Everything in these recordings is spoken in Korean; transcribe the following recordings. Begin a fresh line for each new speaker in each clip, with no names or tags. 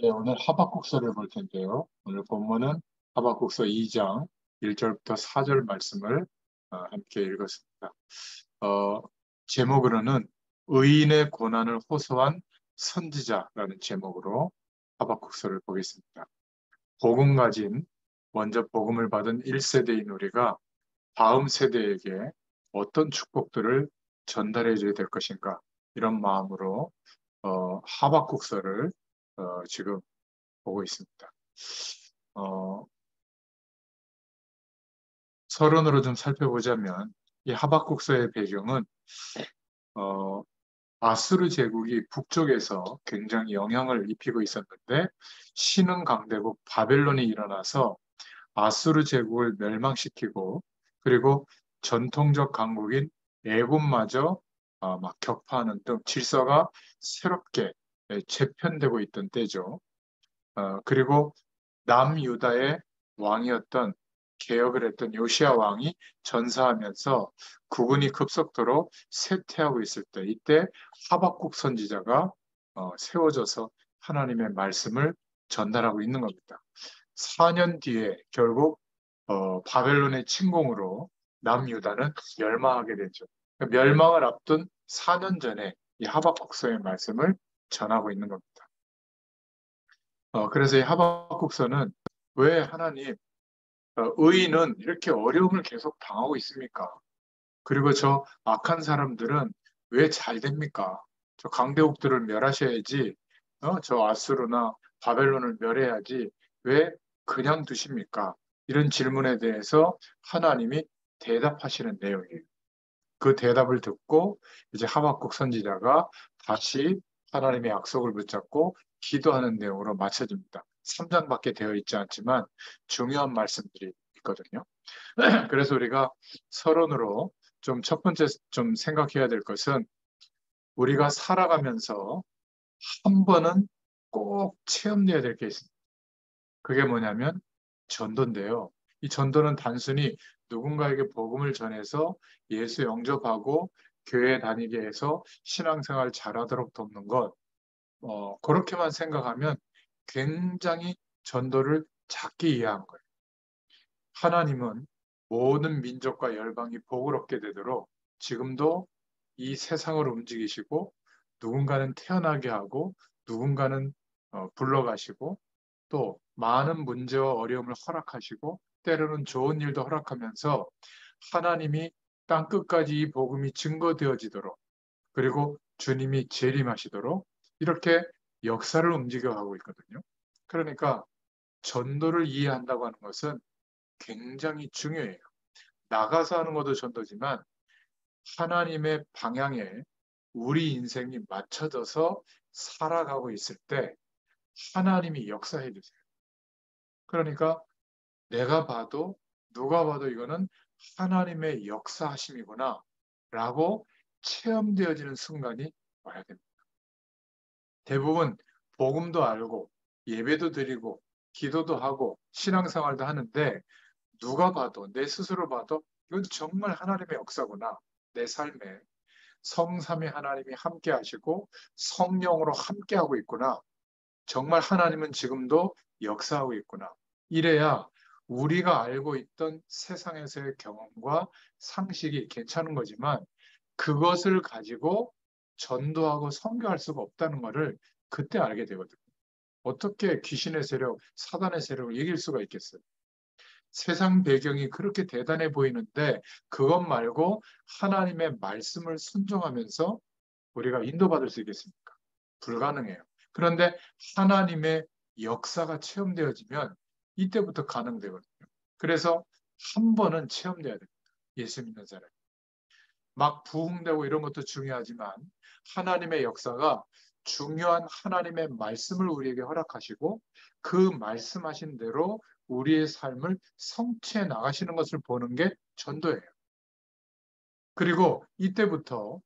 네, 오늘 하박국서를 볼 텐데요. 오늘 본문은 하박국서 2장 1절부터 4절 말씀을 함께 읽었습니다. 어, 제목으로는 의인의 고난을 호소한 선지자라는 제목으로 하박국서를 보겠습니다. 복음 가진, 먼저 복음을 받은 1세대인 우리가 다음 세대에게 어떤 축복들을 전달해 줘야 될 것인가, 이런 마음으로 하박국서를 지금 보고 있습니다. 어, 서론으로 좀 살펴보자면 이 하박국서의 배경은 어, 아수르 제국이 북쪽에서 굉장히 영향을 입히고 있었는데, 신흥 강대국 바벨론이 일어나서 아수르 제국을 멸망시키고, 그리고 전통적 강국인 애굽마저 막 격파하는 등 질서가 새롭게 재편되고 있던 때죠. 그리고 남유다의 왕이었던, 개혁을 했던 요시야 왕이 전사하면서 국군이 급속도로 쇠퇴하고 있을 때, 이때 하박국 선지자가 세워져서 하나님의 말씀을 전달하고 있는 겁니다. 4년 뒤에 결국 바벨론의 침공으로 남유다는 멸망하게 되죠. 그러니까 멸망을 앞둔 4년 전에 이 하박국서의 말씀을 전하고 있는 겁니다. 그래서 이 하박국서는, 왜 하나님, 의인은 이렇게 어려움을 계속 당하고 있습니까? 그리고 저 악한 사람들은 왜 잘 됩니까? 저 강대국들을 멸하셔야지, 저 아수르나 바벨론을 멸해야지, 왜 그냥 두십니까? 이런 질문에 대해서 하나님이 대답하시는 내용이에요. 그 대답을 듣고 이제 하박국 선지자가 다시 하나님의 약속을 붙잡고 기도하는 내용으로 맞춰집니다. 3장밖에 되어 있지 않지만 중요한 말씀들이 있거든요. 그래서 우리가 서론으로 좀 첫 번째 좀 생각해야 될 것은, 우리가 살아가면서 한 번은 꼭 체험해야 될 게 있습니다. 그게 뭐냐면 전도인데요. 이 전도는 단순히 누군가에게 복음을 전해서 예수 영접하고 교회 다니게 해서 신앙생활 잘하도록 돕는 것, 그렇게만 생각하면 굉장히 전도를 작게 이해한 거예요. 하나님은 모든 민족과 열방이 복을 얻게 되도록 지금도 이 세상을 움직이시고, 누군가는 태어나게 하고, 누군가는 불러가시고, 또 많은 문제와 어려움을 허락하시고, 때로는 좋은 일도 허락하면서 하나님이 땅 끝까지 이 복음이 증거되어지도록, 그리고 주님이 재림하시도록 이렇게 역사를 움직여가고 있거든요. 그러니까 전도를 이해한다고 하는 것은 굉장히 중요해요. 나가서 하는 것도 전도지만 하나님의 방향에 우리 인생이 맞춰져서 살아가고 있을 때 하나님이 역사해 주세요. 그러니까 내가 봐도, 누가 봐도 이거는 하나님의 역사하심이구나 라고 체험되어지는 순간이 와야 됩니다. 대부분 복음도 알고 예배도 드리고 기도도 하고 신앙생활도 하는데, 누가 봐도, 내 스스로 봐도 이건 정말 하나님의 역사구나. 내 삶에 성삼위 하나님이 함께 하시고 성령으로 함께 하고 있구나. 정말 하나님은 지금도 역사하고 있구나. 이래야 우리가 알고 있던 세상에서의 경험과 상식이 괜찮은 거지만, 그것을 가지고 전도하고 선교할 수가 없다는 것을 그때 알게 되거든요. 어떻게 귀신의 세력, 사단의 세력을 이길 수가 있겠어요? 세상 배경이 그렇게 대단해 보이는데, 그것 말고 하나님의 말씀을 순종하면서 우리가 인도받을 수 있겠습니까? 불가능해요. 그런데 하나님의 역사가 체험되어지면 이때부터 가능되거든요. 그래서 한 번은 체험돼야 됩니다. 예수 믿는 사람. 막 부흥되고 이런 것도 중요하지만, 하나님의 역사가, 중요한 하나님의 말씀을 우리에게 허락하시고 그 말씀하신 대로 우리의 삶을 성취해 나가시는 것을 보는 게 전도예요. 그리고 이때부터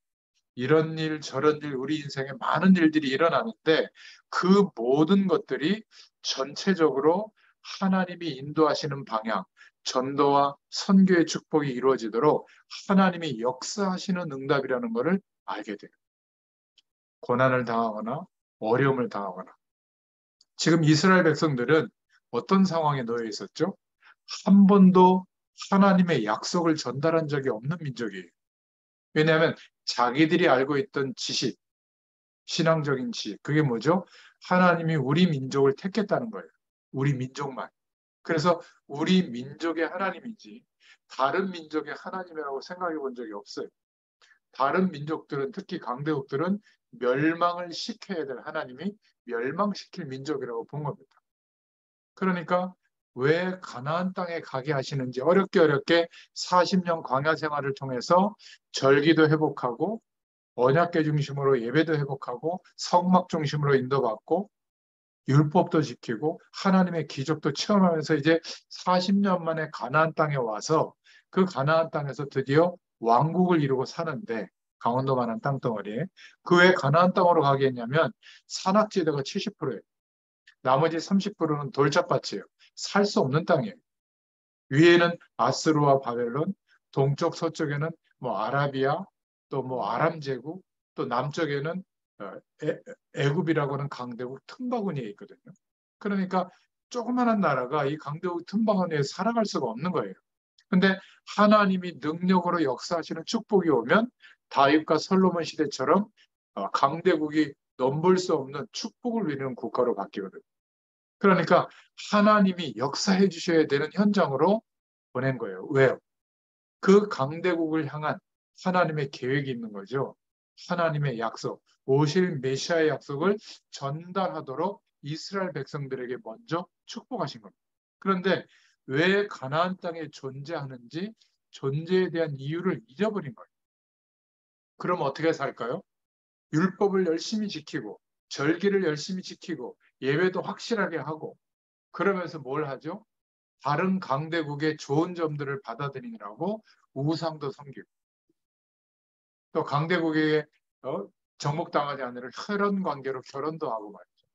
이런 일, 저런 일, 우리 인생에 많은 일들이 일어나는데, 그 모든 것들이 전체적으로 하나님이 인도하시는 방향, 전도와 선교의 축복이 이루어지도록 하나님이 역사하시는 응답이라는 것을 알게 돼요. 고난을 당하거나 어려움을 당하거나 지금 이스라엘 백성들은 어떤 상황에 놓여 있었죠? 한 번도 하나님의 약속을 전달한 적이 없는 민족이에요. 왜냐하면 자기들이 알고 있던 지식, 신앙적인 지식, 그게 뭐죠? 하나님이 우리 민족을 택했다는 거예요. 우리 민족만. 그래서 우리 민족의 하나님이지 다른 민족의 하나님이라고 생각해 본 적이 없어요. 다른 민족들은 특히 강대국들은 멸망을 시켜야 될 하나님이 멸망시킬 민족이라고 본 겁니다. 그러니까 왜 가나안 땅에 가게 하시는지 어렵게 40년 광야 생활을 통해서 절기도 회복하고 언약궤 중심으로 예배도 회복하고 성막 중심으로 인도받고 율법도 지키고 하나님의 기적도 체험하면서 이제 40년 만에 가나안 땅에 와서 그 가나안 땅에서 드디어 왕국을 이루고 사는데 강원도만한 땅덩어리에 그 왜 가나안 땅으로 가게 했냐면 산악지대가 70%예요. 나머지 30%는 돌짝밭이에요. 살 수 없는 땅이에요. 위에는 아스루와 바벨론, 동쪽 서쪽에는 뭐 아라비아, 또 뭐 아람 제국, 또 남쪽에는 어, 애굽이라고 하는 강대국 틈바구니에 있거든요. 그러니까 조그마한 나라가 이 강대국 틈바구니에 살아갈 수가 없는 거예요. 근데 하나님이 능력으로 역사하시는 축복이 오면 다윗과 솔로몬 시대처럼 강대국이 넘볼 수 없는 축복을 누리는 국가로 바뀌거든요. 그러니까 하나님이 역사해 주셔야 되는 현장으로 보낸 거예요. 왜요? 그 강대국을 향한 하나님의 계획이 있는 거죠. 하나님의 약속, 오실 메시아의 약속을 전달하도록 이스라엘 백성들에게 먼저 축복하신 겁니다. 그런데 왜 가나안 땅에 존재하는지 존재에 대한 이유를 잊어버린 거예요. 그럼 어떻게 살까요? 율법을 열심히 지키고 절기를 열심히 지키고 예배도 확실하게 하고 그러면서 뭘 하죠? 다른 강대국의 좋은 점들을 받아들이느라고 우상도 섬기고 또 강대국에게 정복당하지 않으려 혈연 관계로 결혼도 하고 말이죠.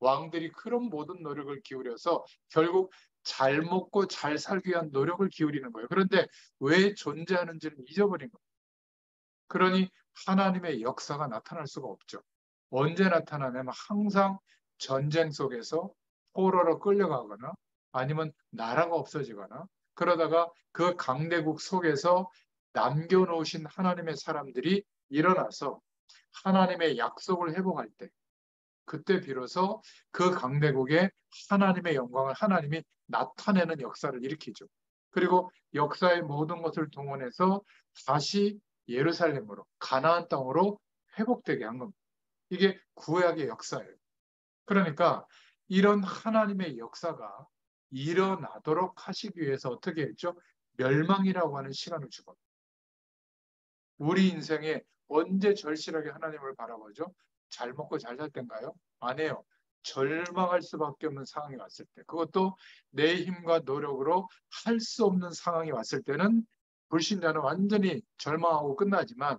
왕들이 그런 모든 노력을 기울여서 결국 잘 먹고 잘 살기 위한 노력을 기울이는 거예요. 그런데 왜 존재하는지는 잊어버린 거예요. 그러니 하나님의 역사가 나타날 수가 없죠. 언제 나타나냐면 항상 전쟁 속에서 포로로 끌려가거나 아니면 나라가 없어지거나 그러다가 그 강대국 속에서 남겨놓으신 하나님의 사람들이 일어나서 하나님의 약속을 회복할 때 그때 비로소 그 강대국에 하나님의 영광을 하나님이 나타내는 역사를 일으키죠. 그리고 역사의 모든 것을 동원해서 다시 예루살렘으로 가나안 땅으로 회복되게 한 겁니다. 이게 구약의 역사예요. 그러니까 이런 하나님의 역사가 일어나도록 하시기 위해서 어떻게 했죠? 멸망이라고 하는 시간을 주고 우리 인생에 언제 절실하게 하나님을 바라보죠? 잘 먹고 잘 살 때인가요? 아니에요. 절망할 수밖에 없는 상황이 왔을 때, 그것도 내 힘과 노력으로 할 수 없는 상황이 왔을 때는 불신자는 완전히 절망하고 끝나지만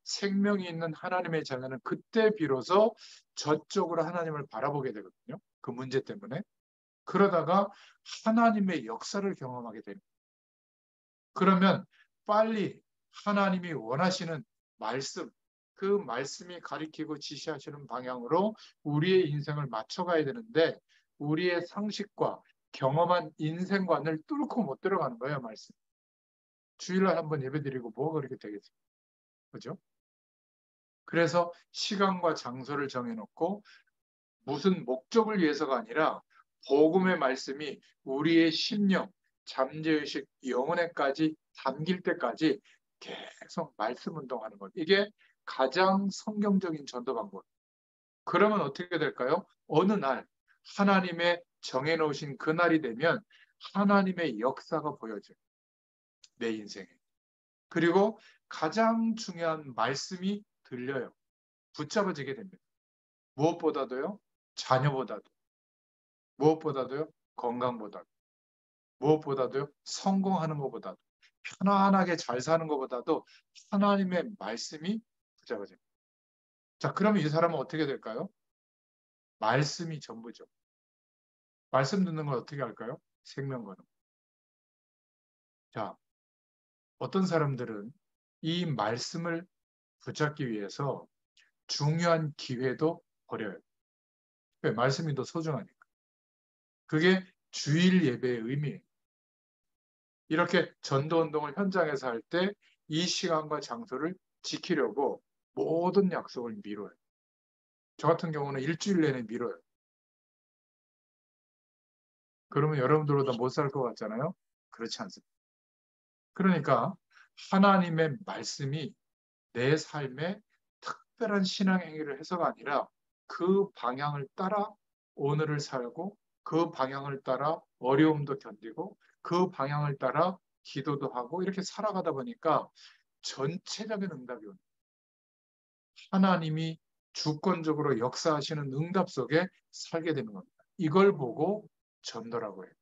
생명이 있는 하나님의 자녀는 그때 비로소 저쪽으로 하나님을 바라보게 되거든요. 그 문제 때문에. 그러다가 하나님의 역사를 경험하게 됩니다. 그러면 빨리 하나님이 원하시는 말씀, 그 말씀이 가리키고 지시하시는 방향으로 우리의 인생을 맞춰가야 되는데 우리의 상식과 경험한 인생관을 뚫고 못 들어가는 거예요, 말씀. 주일날 한번 예배드리고 뭐가 그렇게 되겠어요? 그죠? 그래서 시간과 장소를 정해놓고 무슨 목적을 위해서가 아니라 복음의 말씀이 우리의 심령, 잠재의식, 영혼에까지 담길 때까지 계속 말씀 운동하는 것. 이게 가장 성경적인 전도 방법. 그러면 어떻게 될까요? 어느 날 하나님의 정해놓으신 그날이 되면 하나님의 역사가 보여져요. 내 인생에. 그리고 가장 중요한 말씀이 들려요. 붙잡아지게 됩니다. 무엇보다도요, 자녀보다도, 무엇보다도요, 건강보다도, 무엇보다도요, 성공하는 것보다도, 편안하게 잘 사는 것보다도 하나님의 말씀이 붙잡아집니다. 자, 그러면 이 사람은 어떻게 될까요? 말씀이 전부죠. 말씀 듣는 걸 어떻게 할까요? 생명거는. 자, 어떤 사람들은 이 말씀을 붙잡기 위해서 중요한 기회도 버려요. 왜? 말씀이 더 소중하니까. 그게 주일 예배의 의미예요. 이렇게 전도운동을 현장에서 할 때 이 시간과 장소를 지키려고 모든 약속을 미뤄요. 저 같은 경우는 일주일 내내 미뤄요. 그러면 여러분들보다 못 살 것 같잖아요? 그렇지 않습니다. 그러니까 하나님의 말씀이 내 삶에 특별한 신앙 행위를 해서가 아니라 그 방향을 따라 오늘을 살고 그 방향을 따라 어려움도 견디고 그 방향을 따라 기도도 하고 이렇게 살아가다 보니까 전체적인 응답이 옵니다. 하나님이 주권적으로 역사하시는 응답 속에 살게 되는 겁니다. 이걸 보고 전도라고 해요.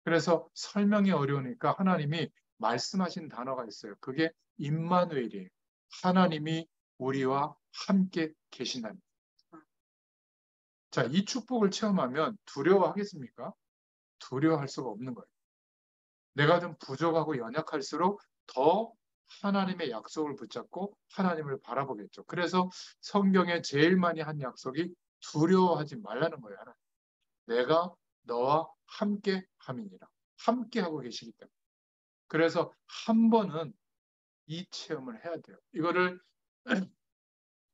그래서 설명이 어려우니까 하나님이 말씀하신 단어가 있어요. 그게 임마누엘이에요. 하나님이 우리와 함께 계신다는. 자, 이 축복을 체험하면 두려워하겠습니까? 두려워할 수가 없는 거예요. 내가 좀 부족하고 연약할수록 더 하나님의 약속을 붙잡고 하나님을 바라보겠죠. 그래서 성경에 제일 많이 한 약속이 두려워하지 말라는 거예요. 하나님. 내가 너와 함께 함이니라. 함께 하고 계시기 때문에. 그래서 한 번은 이 체험을 해야 돼요. 이거를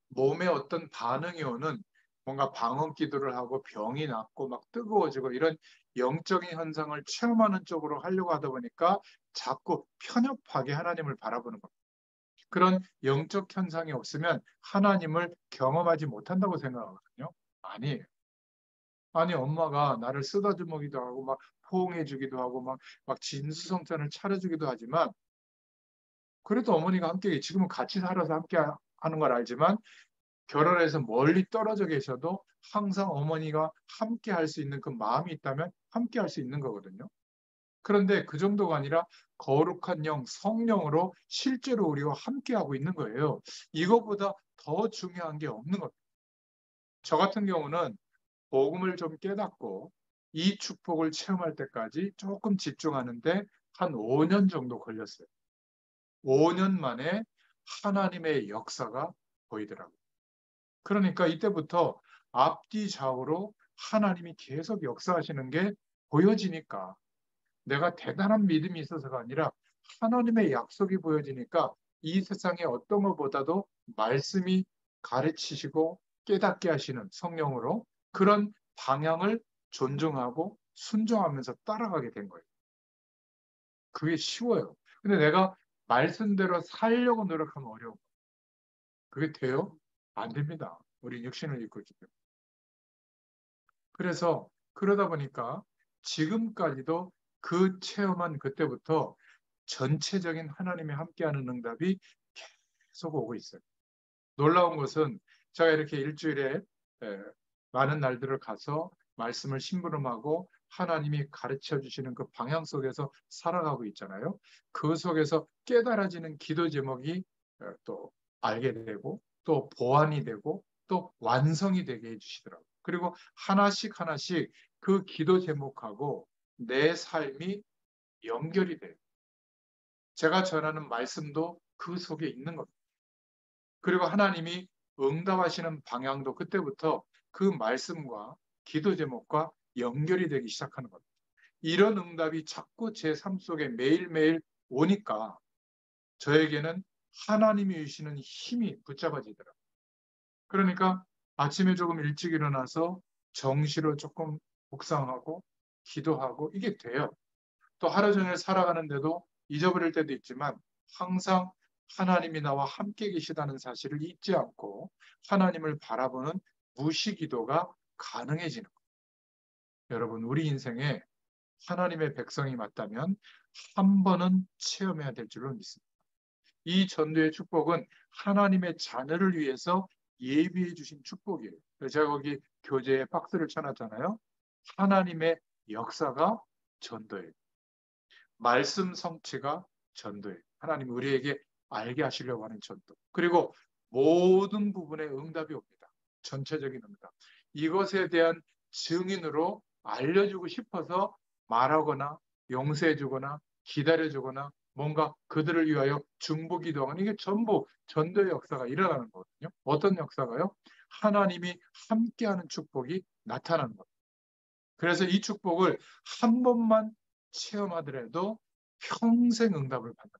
몸에 어떤 반응이 오는 뭔가 방언 기도를 하고 병이 낫고 막 뜨거워지고 이런 영적인 현상을 체험하는 쪽으로 하려고 하다 보니까 자꾸 편협하게 하나님을 바라보는 겁니다. 그런 영적 현상이 없으면 하나님을 경험하지 못한다고 생각하거든요. 아니에요. 아니, 엄마가 나를 쓰다듬기도 하고 막 포옹해주기도 하고 막 진수성찬을 차려주기도 하지만 그래도 어머니가 함께 지금은 같이 살아서 함께 하는 걸 알지만 결혼해서 멀리 떨어져 계셔도 항상 어머니가 함께 할 수 있는 그 마음이 있다면 함께 할 수 있는 거거든요. 그런데 그 정도가 아니라 거룩한 영, 성령으로 실제로 우리와 함께 하고 있는 거예요. 이거보다 더 중요한 게 없는 겁니다. 저 같은 경우는 복음을 좀 깨닫고 이 축복을 체험할 때까지 조금 집중하는데 한 5년 정도 걸렸어요. 5년 만에 하나님의 역사가 보이더라고요. 그러니까 이때부터 앞뒤 좌우로 하나님이 계속 역사하시는 게 보여지니까 내가 대단한 믿음이 있어서가 아니라 하나님의 약속이 보여지니까 이 세상의 어떤 것보다도 말씀이 가르치시고 깨닫게 하시는 성령으로 그런 방향을 존중하고 순종하면서 따라가게 된 거예요. 그게 쉬워요. 근데 내가 말씀대로 살려고 노력하면 어려워. 그게 돼요? 안 됩니다. 우리 육신을 입고 있기 때문에. 그래서 그러다 보니까 지금까지도 그 체험한 그때부터 전체적인 하나님이 함께하는 응답이 계속 오고 있어요. 놀라운 것은 제가 이렇게 일주일에 에, 많은 날들을 가서 말씀을 심부름하고 하나님이 가르쳐 주시는 그 방향 속에서 살아가고 있잖아요. 그 속에서 깨달아지는 기도 제목이 또 알게 되고 또 보완이 되고 또 완성이 되게 해주시더라고요. 그리고 하나씩 하나씩 그 기도 제목하고 내 삶이 연결이 돼요. 제가 전하는 말씀도 그 속에 있는 겁니다. 그리고 하나님이 응답하시는 방향도 그때부터 그 말씀과 기도 제목과 연결이 되기 시작하는 겁니다. 이런 응답이 자꾸 제 삶 속에 매일매일 오니까 저에게는 하나님이 주시는 힘이 붙잡아지더라고요. 그러니까 아침에 조금 일찍 일어나서 정시로 조금 묵상하고 기도하고 이게 돼요. 또 하루 종일 살아가는데도 잊어버릴 때도 있지만 항상 하나님이 나와 함께 계시다는 사실을 잊지 않고 하나님을 바라보는 무시기도가 가능해지는 거예요. 여러분, 우리 인생에 하나님의 백성이 맞다면 한 번은 체험해야 될 줄로 믿습니다. 이 전도의 축복은 하나님의 자녀를 위해서 예비해 주신 축복이에요. 제가 거기 교재에 박스를 쳐놨잖아요. 하나님의 역사가 전도예요. 말씀 성취가 전도예요. 하나님 우리에게 알게 하시려고 하는 전도. 그리고 모든 부분에 응답이 옵니다. 전체적인 응답. 이것에 대한 증인으로 알려주고 싶어서 말하거나 용서해주거나 기다려주거나 뭔가 그들을 위하여 중보기도하는 이게 전부 전도의 역사가 일어나는 거거든요. 어떤 역사가요? 하나님이 함께하는 축복이 나타나는 겁니다. 그래서 이 축복을 한 번만 체험하더라도 평생 응답을 받는다.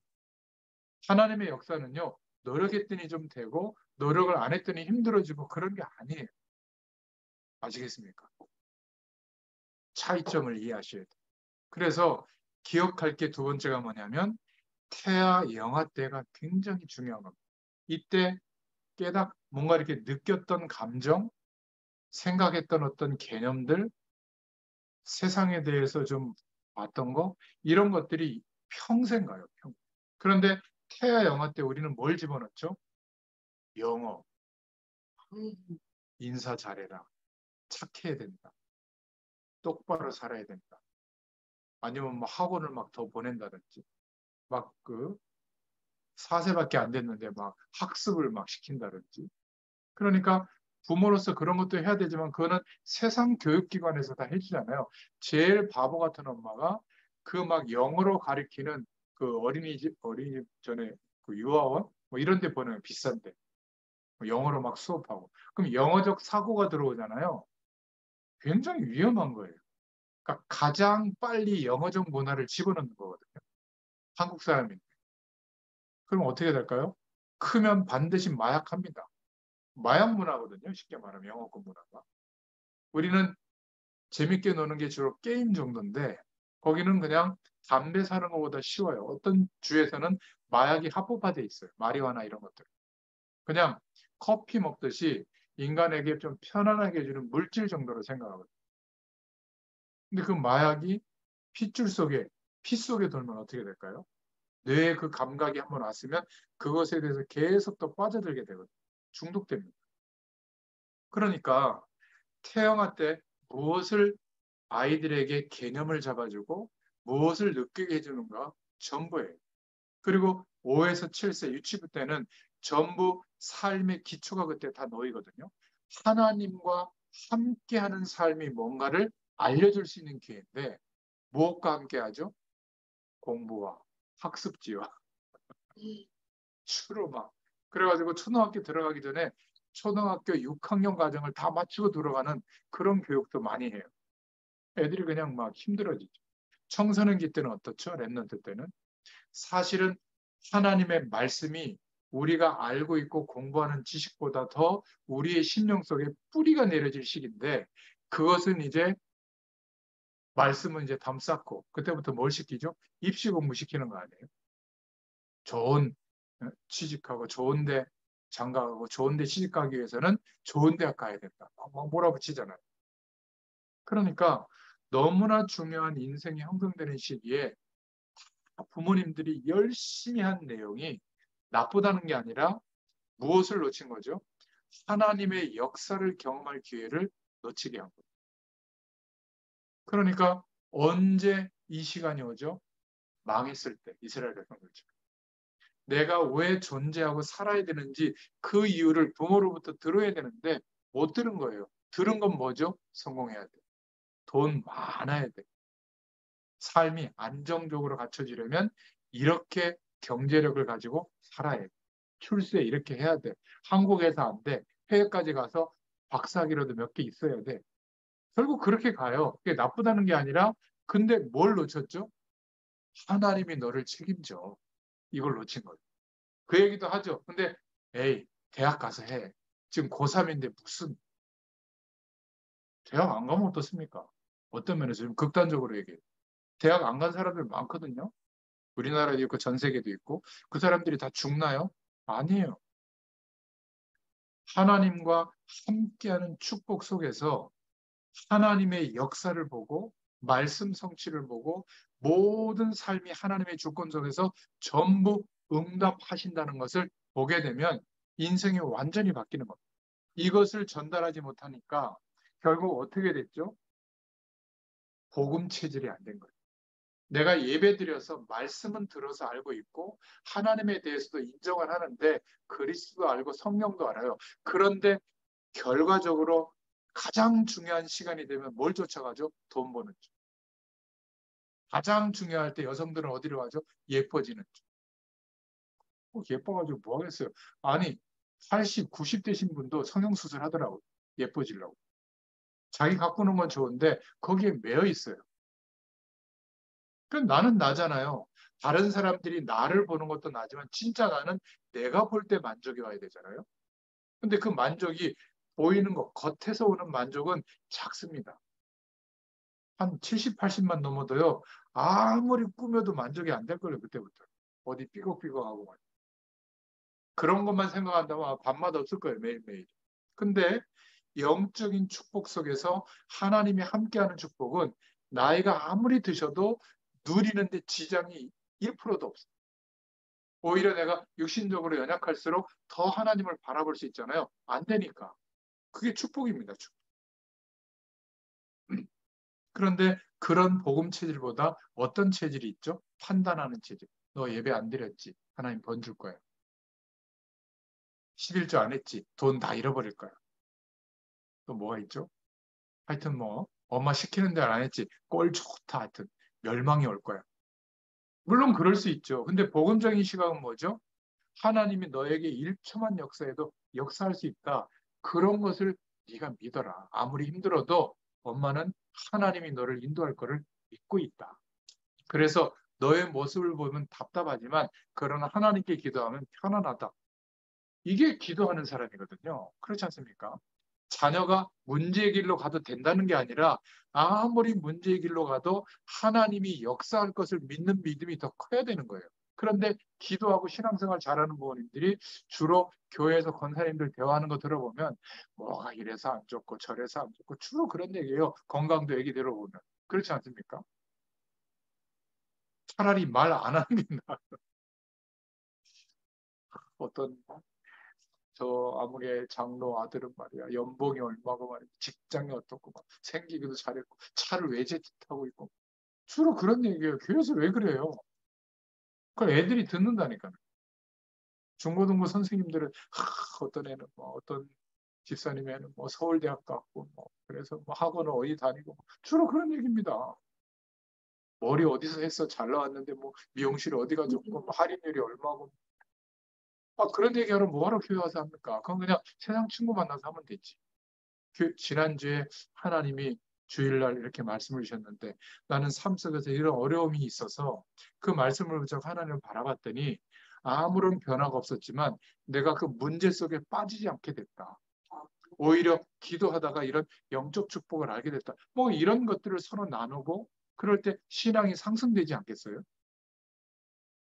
하나님의 역사는요, 노력했더니 좀 되고 노력을 안 했더니 힘들어지고 그런 게 아니에요. 아시겠습니까? 차이점을 이해하셔야 돼요. 그래서 기억할 게 두 번째가 뭐냐면 태아 영아 때가 굉장히 중요한 겁니다. 이때 뭔가 이렇게 느꼈던 감정, 생각했던 어떤 개념들, 세상에 대해서 좀 봤던 거, 이런 것들이 평생 가요. 그런데 태아 영아 때 우리는 뭘 집어넣죠? 영어, 인사 잘해라, 착해야 된다, 똑바로 살아야 된다. 아니면 뭐 학원을 막 더 보낸다든지, 막 4세밖에 안 됐는데 막 학습을 막 시킨다든지. 그러니까 부모로서 그런 것도 해야 되지만 그거는 세상 교육기관에서 다 해주잖아요. 제일 바보 같은 엄마가 그 막 영어로 가르치는 그 어린이집 전에 그 유아원 뭐 이런 데 보내면 비싼데 뭐 영어로 막 수업하고 그럼 영어적 사고가 들어오잖아요. 굉장히 위험한 거예요. 그러니까 가장 빨리 영어적 문화를 집어넣는 거거든요. 한국 사람인데. 그럼 어떻게 될까요? 크면 반드시 마약합니다. 마약 문화거든요. 쉽게 말하면 영어권 문화가. 우리는 재밌게 노는 게 주로 게임 정도인데 거기는 그냥 담배 사는 것보다 쉬워요. 어떤 주에서는 마약이 합법화돼 있어요. 마리화나 이런 것들. 그냥 커피 먹듯이 인간에게 좀 편안하게 해주는 물질 정도로 생각하거든요. 근데 그 마약이 핏줄 속에, 피 속에 돌면 어떻게 될까요? 뇌에 그 감각이 한번 왔으면 그것에 대해서 계속 또 빠져들게 되거든요. 중독됩니다. 그러니까 태영아 때 무엇을 아이들에게 개념을 잡아주고 무엇을 느끼게 해주는가 전부예요. 그리고 5에서 7세 유치부 때는 전부 삶의 기초가 그때 다 놓이거든요. 하나님과 함께하는 삶이 뭔가를 알려줄 수 있는 기회인데 무엇과 함께하죠? 공부와 학습지와 주로 막 그래가지고 초등학교 들어가기 전에 초등학교 6학년 과정을 다 마치고 들어가는 그런 교육도 많이 해요. 애들이 그냥 막 힘들어지죠. 청소년기 때는 어떻죠? 랩런트 때는 사실은 하나님의 말씀이 우리가 알고 있고 공부하는 지식보다 더 우리의 심령 속에 뿌리가 내려질 시기인데 그것은 이제 말씀은 이제 담쌓고 그때부터 뭘 시키죠? 입시 공부 시키는 거 아니에요? 좋은 취직하고 좋은데 장가가고 좋은데 취직하기 위해서는 좋은 대학 가야 된다. 막 몰아붙이잖아요. 그러니까 너무나 중요한 인생이 형성되는 시기에 부모님들이 열심히 한 내용이 나쁘다는 게 아니라 무엇을 놓친 거죠? 하나님의 역사를 경험할 기회를 놓치게 한 거예요. 그러니까 언제 이 시간이 오죠? 망했을 때 이스라엘 백성들죠. 내가 왜 존재하고 살아야 되는지 그 이유를 부모로부터 들어야 되는데 못 들은 거예요. 들은 건 뭐죠? 성공해야 돼. 돈 많아야 돼. 삶이 안정적으로 갖춰지려면 이렇게 경제력을 가지고 살아야 돼. 출세 이렇게 해야 돼. 한국에서 안 돼. 해외까지 가서 박사학위라도 몇 개 있어야 돼. 결국 그렇게 가요. 그게 나쁘다는 게 아니라 근데 뭘 놓쳤죠? 하나님이 너를 책임져. 이걸 놓친 거예요. 그 얘기도 하죠. 근데 에이 대학 가서 해. 지금 고3인데 무슨 대학 안 가면 어떻습니까? 어떤 면에서 좀 극단적으로 얘기해요. 대학 안 간 사람들 많거든요. 우리나라도 있고 전 세계도 있고 그 사람들이 다 죽나요? 아니에요. 하나님과 함께하는 축복 속에서 하나님의 역사를 보고 말씀 성취를 보고 모든 삶이 하나님의 주권 속에서 전부 응답하신다는 것을 보게 되면 인생이 완전히 바뀌는 겁니다. 이것을 전달하지 못하니까 결국 어떻게 됐죠? 복음 체질이 안 된 거예요. 내가 예배드려서 말씀은 들어서 알고 있고 하나님에 대해서도 인정을 하는데 그리스도 알고 성령도 알아요. 그런데 결과적으로 가장 중요한 시간이 되면 뭘 쫓아가죠? 돈 버는 쪽. 가장 중요할 때 여성들은 어디로 가죠? 예뻐지는 쪽. 예뻐가지고 뭐 하겠어요? 아니 80, 90 되신 분도 성형수술 하더라고요. 예뻐지려고. 자기 가꾸는 건 좋은데 거기에 매여 있어요. 그럼 나는 나잖아요. 다른 사람들이 나를 보는 것도 나지만 진짜 나는 내가 볼 때 만족이 와야 되잖아요. 근데 그 만족이 보이는 것, 겉에서 오는 만족은 작습니다. 한 70, 80만 넘어도요. 아무리 꾸며도 만족이 안 될 거예요. 그때부터. 어디 삐걱삐걱하고. 그런 것만 생각한다면 밥맛 없을 거예요. 매일매일. 근데 영적인 축복 속에서 하나님이 함께하는 축복은 나이가 아무리 드셔도 누리는데 지장이 1%도 없어요. 오히려 내가 육신적으로 연약할수록 더 하나님을 바라볼 수 있잖아요. 안 되니까. 그게 축복입니다. 축복. 그런데 그런 복음 체질보다 어떤 체질이 있죠? 판단하는 체질. 너 예배 안 드렸지? 하나님 번 줄 거야. 11조 안 했지? 돈 다 잃어버릴 거야. 또 뭐가 있죠? 하여튼 뭐 엄마 시키는 대로 안 했지? 꼴 좋다. 하여튼 멸망이 올 거야. 물론 그럴 수 있죠. 근데 복음적인 시각은 뭐죠? 하나님이 너에게 1초만 역사해도 역사할 수 있다. 그런 것을 네가 믿어라. 아무리 힘들어도 엄마는 하나님이 너를 인도할 거를 믿고 있다. 그래서 너의 모습을 보면 답답하지만 그러나 하나님께 기도하면 편안하다. 이게 기도하는 사람이거든요. 그렇지 않습니까? 자녀가 문제의 길로 가도 된다는 게 아니라 아무리 문제의 길로 가도 하나님이 역사할 것을 믿는 믿음이 더 커야 되는 거예요. 그런데 기도하고 신앙생활 잘하는 부모님들이 주로 교회에서 권사님들 대화하는 거 들어보면 뭐가 이래서 안 좋고 저래서 안 좋고 주로 그런 얘기예요. 건강도 얘기 들어보면. 그렇지 않습니까? 차라리 말 안 하는 게 나아. 어떤 저 아무개 장로 아들은 말이야 연봉이 얼마고 말이야 직장이 어떻고 막 생기기도 잘했고 차를 외제 타고 있고 주로 그런 얘기예요. 교회에서 왜 그래요? 그 애들이 듣는다니까요. 중고등부 선생님들은 어떤 애는 뭐 어떤 집사님 애는 뭐 서울대학 갔고 뭐 그래서 뭐 학원을 어디 다니고 뭐 주로 그런 얘기입니다. 머리 어디서 했어 잘 나왔는데 뭐 미용실 어디가 좋고 뭐 할인율이 얼마고 그런 얘기하러 뭐하러 교회 와서 합니까? 그건 그냥 세상 친구 만나서 하면 되지. 지난주에 하나님이 주일날 이렇게 말씀을 주셨는데 나는 삶 속에서 이런 어려움이 있어서 그 말씀을 붙잡고 하나님을 바라봤더니 아무런 변화가 없었지만 내가 그 문제 속에 빠지지 않게 됐다. 오히려 기도하다가 이런 영적 축복을 알게 됐다. 뭐 이런 것들을 서로 나누고 그럴 때 신앙이 상승되지 않겠어요?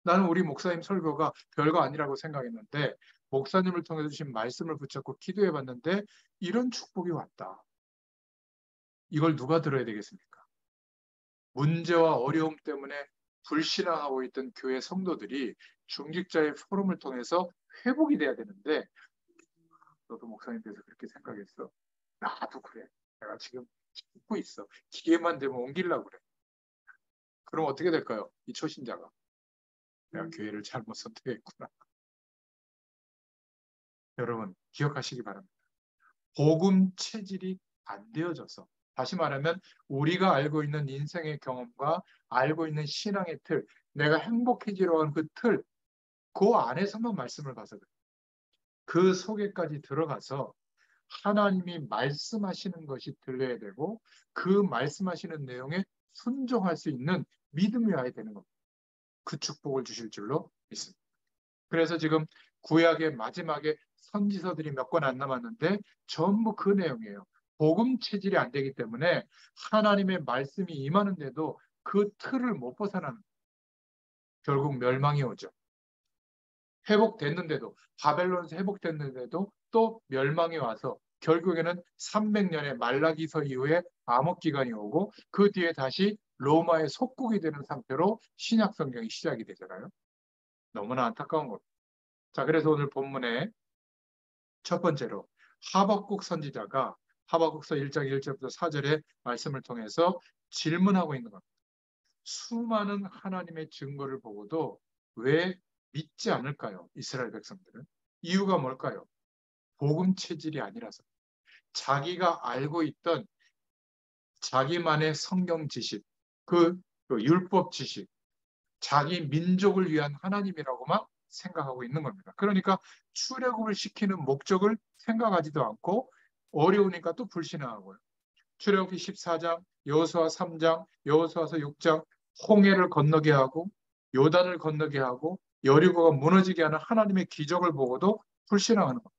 나는 우리 목사님 설교가 별거 아니라고 생각했는데 목사님을 통해 주신 말씀을 붙잡고 기도해 봤는데 이런 축복이 왔다. 이걸 누가 들어야 되겠습니까? 문제와 어려움 때문에 불신앙하고 있던 교회 성도들이 중직자의 포럼을 통해서 회복이 돼야 되는데 너도 목사님께서 그렇게 생각했어. 나도 그래. 내가 지금 듣고 있어. 기회만 되면 옮기려고 그래. 그럼 어떻게 될까요? 이 초신자가. 내가 교회를 잘못 선택했구나. 여러분 기억하시기 바랍니다. 복음 체질이 안 되어져서 다시 말하면 우리가 알고 있는 인생의 경험과 알고 있는 신앙의 틀, 내가 행복해지려 하는 그 틀, 그 안에서만 말씀을 봐서 그래요. 그 속에까지 들어가서 하나님이 말씀하시는 것이 들려야 되고 그 말씀하시는 내용에 순종할 수 있는 믿음이 와야 되는 겁니다. 그 축복을 주실 줄로 믿습니다. 그래서 지금 구약의 마지막에 선지서들이 몇 권 안 남았는데 전부 그 내용이에요. 복음 체질이 안 되기 때문에 하나님의 말씀이 임하는데도 그 틀을 못 벗어나는 결국 멸망이 오죠. 회복됐는데도 바벨론에서 회복됐는데도 또 멸망이 와서 결국에는 300년의 말라기서 이후에 암흑 기간이 오고 그 뒤에 다시 로마의 속국이 되는 상태로 신약 성경이 시작이 되잖아요. 너무나 안타까운 겁니다. 자, 그래서 오늘 본문에 첫 번째로 하박국 선지자가 하박국서 1장 1절부터 4절의 말씀을 통해서 질문하고 있는 겁니다. 수많은 하나님의 증거를 보고도 왜 믿지 않을까요? 이스라엘 백성들은. 이유가 뭘까요? 복음 체질이 아니라서. 자기가 알고 있던 자기만의 성경 지식, 그 율법 지식, 자기 민족을 위한 하나님이라고만 생각하고 있는 겁니다. 그러니까 출애굽을 시키는 목적을 생각하지도 않고 어려우니까 또 불신앙하고요. 출애굽기 14장, 여호수아 3장, 여호수아서 6장 홍해를 건너게 하고 요단을 건너게 하고 여리고가 무너지게 하는 하나님의 기적을 보고도 불신앙하는 겁니다.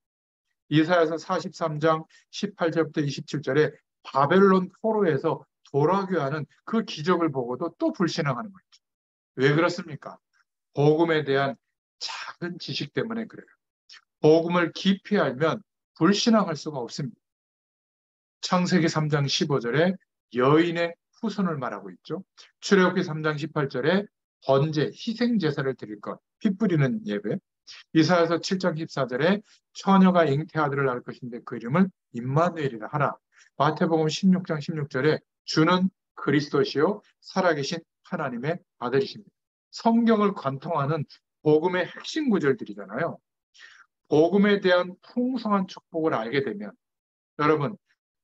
이사야서 43장 18절부터 27절에 바벨론 포로에서 돌아오게 하는 그 기적을 보고도 또 불신앙하는 거죠. 왜 그렇습니까? 복음에 대한 작은 지식 때문에 그래요. 복음을 깊이 알면 불신앙할 수가 없습니다. 창세기 3장 15절에 여인의 후손을 말하고 있죠. 출애굽기 3장 18절에 번제, 희생 제사를 드릴 것, 피 뿌리는 예배. 이사야서 7장 14절에 처녀가 잉태아들을 낳을 것인데 그 이름을 임마누엘이라 하라. 마태복음 16장 16절에 주는 그리스도시요 살아계신 하나님의 아들이십니다. 성경을 관통하는 복음의 핵심 구절들이잖아요. 복음에 대한 풍성한 축복을 알게 되면 여러분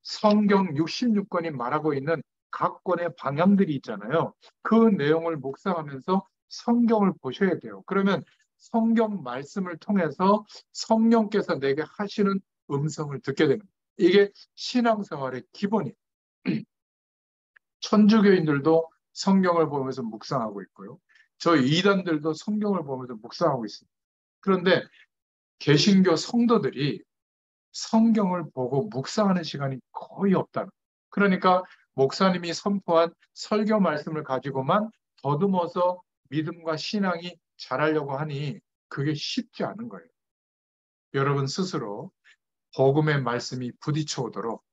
성경 66권이 말하고 있는 각 권의 방향들이 있잖아요. 그 내용을 묵상하면서 성경을 보셔야 돼요. 그러면 성경 말씀을 통해서 성령께서 내게 하시는 음성을 듣게 됩니다. 이게 신앙생활의 기본이에요. 천주교인들도 성경을 보면서 묵상하고 있고요. 저 이단들도 성경을 보면서 묵상하고 있습니다. 그런데 개신교 성도들이 성경을 보고 묵상하는 시간이 거의 없다는. 그러니까 목사님이 선포한 설교 말씀을 가지고만 더듬어서 믿음과 신앙이 자라려고 하니 그게 쉽지 않은 거예요. 여러분 스스로 복음의 말씀이 부딪혀 오도록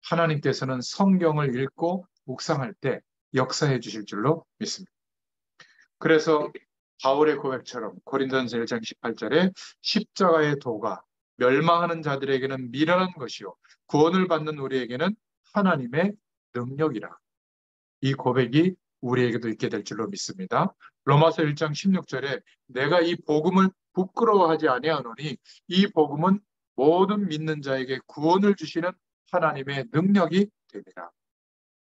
하나님께서는 성경을 읽고 묵상할 때 역사해 주실 줄로 믿습니다. 그래서 바울의 고백처럼 고린도전서 1장 18절에 십자가의 도가 멸망하는 자들에게는 미련한 것이요 구원을 받는 우리에게는 하나님의 능력이라. 이 고백이 우리에게도 있게 될 줄로 믿습니다. 로마서 1장 16절에 내가 이 복음을 부끄러워하지 아니하노니 이 복음은 모든 믿는 자에게 구원을 주시는 하나님의 능력이 됩니다.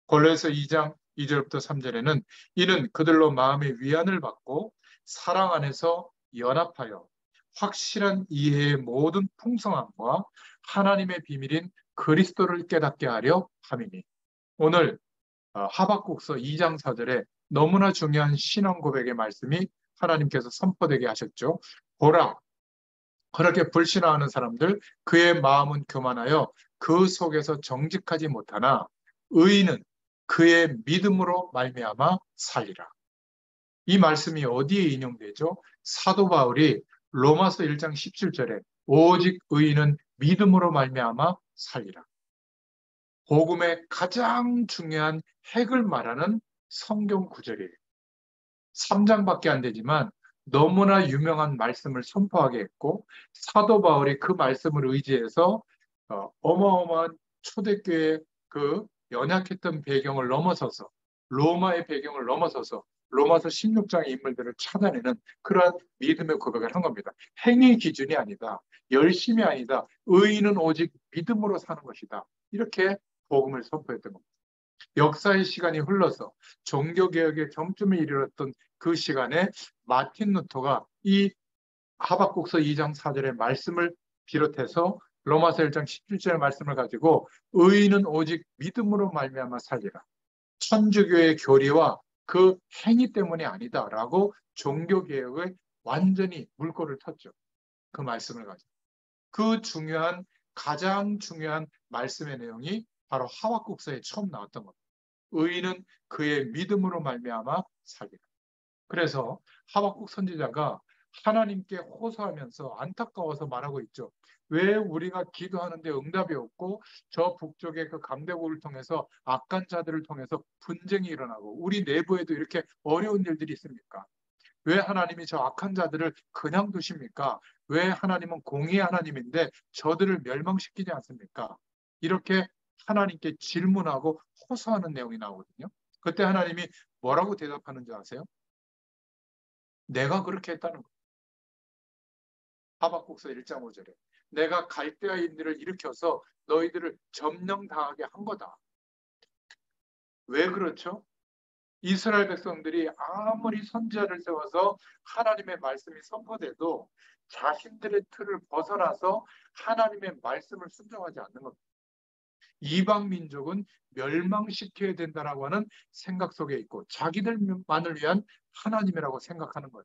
골로새서 2장 2절부터 3절에는 이는 그들로 마음의 위안을 받고 사랑 안에서 연합하여 확실한 이해의 모든 풍성함과 하나님의 비밀인 그리스도를 깨닫게 하려 함이니. 오늘 하박국서 2장 4절에 너무나 중요한 신앙 고백의 말씀이 하나님께서 선포되게 하셨죠. 보라, 그렇게 불신앙하는 사람들 그의 마음은 교만하여 그 속에서 정직하지 못하나 의인은 그의 믿음으로 말미암아 살리라. 이 말씀이 어디에 인용되죠? 사도 바울이 로마서 1장 17절에 오직 의인은 믿음으로 말미암아 살리라. 복음의 가장 중요한 핵을 말하는 성경 구절이에요. 3장밖에 안 되지만 너무나 유명한 말씀을 선포하게 했고 사도 바울이 그 말씀을 의지해서 어마어마한 초대교회의 그 연약했던 배경을 넘어서서 로마의 배경을 넘어서서 로마서 16장의 인물들을 찾아내는 그러한 믿음의 고백을 한 겁니다. 행위 기준이 아니다. 열심이 아니다. 의인은 오직 믿음으로 사는 것이다. 이렇게 복음을 선포했던 겁니다. 역사의 시간이 흘러서 종교개혁의 정점에 이르렀던 그 시간에 마틴 루터가 이 하박국서 2장 4절의 말씀을 비롯해서 로마서 1장 17절의 말씀을 가지고 의인은 오직 믿음으로 말미암아 살리라. 천주교의 교리와 그 행위 때문이 아니다라고 종교개혁을 완전히 물꼬를 텄죠. 그 말씀을 가지고. 그 중요한 가장 중요한 말씀의 내용이 바로 하박국서에 처음 나왔던 겁니다. 의인은 그의 믿음으로 말미암아 살리라. 그래서 하박국 선지자가 하나님께 호소하면서 안타까워서 말하고 있죠. 왜 우리가 기도하는데 응답이 없고 저 북쪽의 그 강대국을 통해서 악한 자들을 통해서 분쟁이 일어나고 우리 내부에도 이렇게 어려운 일들이 있습니까? 왜 하나님이 저 악한 자들을 그냥 두십니까? 왜 하나님은 공의의 하나님인데 저들을 멸망시키지 않습니까? 이렇게 하나님께 질문하고 호소하는 내용이 나오거든요. 그때 하나님이 뭐라고 대답하는 줄 아세요? 내가 그렇게 했다는 거예요. 하박국서 1장 5절에 내가 갈대아인들을 일으켜서 너희들을 점령당하게 한 거다. 왜 그렇죠? 이스라엘 백성들이 아무리 선지자를 세워서 하나님의 말씀이 선포돼도 자신들의 틀을 벗어나서 하나님의 말씀을 순종하지 않는 겁니다. 이방 민족은 멸망시켜야 된다라고 하는 생각 속에 있고 자기들만을 위한 하나님이라고 생각하는 거예요.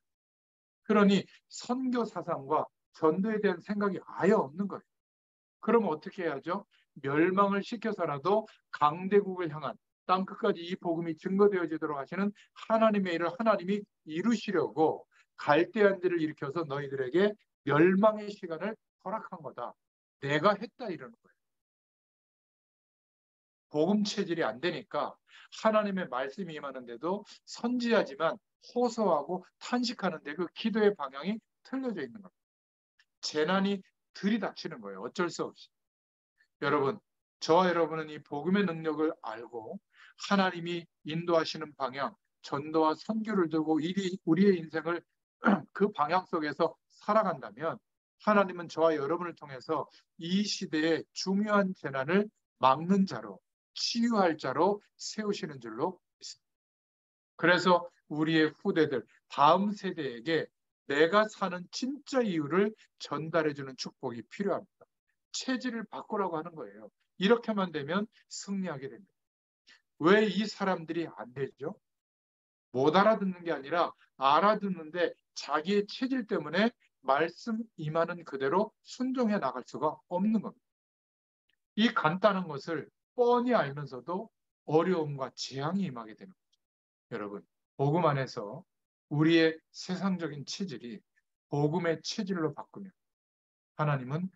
그러니 선교 사상과 전도에 대한 생각이 아예 없는 거예요. 그럼 어떻게 해야죠? 멸망을 시켜서라도 강대국을 향한 땅 끝까지 이 복음이 증거되어지도록 하시는 하나님의 일을 하나님이 이루시려고 갈대아인들을 일으켜서 너희들에게 멸망의 시간을 허락한 거다. 내가 했다 이러는 거예요. 복음 체질이 안 되니까 하나님의 말씀이 임하는데도 선지하지만 호소하고 탄식하는데 그 기도의 방향이 틀려져 있는 겁니다. 재난이 들이닥치는 거예요. 어쩔 수 없이. 여러분, 저와 여러분은 이 복음의 능력을 알고 하나님이 인도하시는 방향, 전도와 선교를 두고 우리의 인생을 그 방향 속에서 살아간다면 하나님은 저와 여러분을 통해서 이 시대의 중요한 재난을 막는 자로, 치유할 자로 세우시는 줄로 믿습니다. 그래서 우리의 후대들, 다음 세대에게 내가 사는 진짜 이유를 전달해주는 축복이 필요합니다. 체질을 바꾸라고 하는 거예요. 이렇게만 되면 승리하게 됩니다. 왜 이 사람들이 안 되죠? 못 알아듣는 게 아니라 알아듣는데 자기의 체질 때문에 말씀 임하는 그대로 순종해 나갈 수가 없는 겁니다. 이 간단한 것을 뻔히 알면서도 어려움과 재앙이 임하게 되는 거죠. 여러분, 복음 안에서 우리의 세상적인 체질이 복음의 체질로 바꾸면 하나님은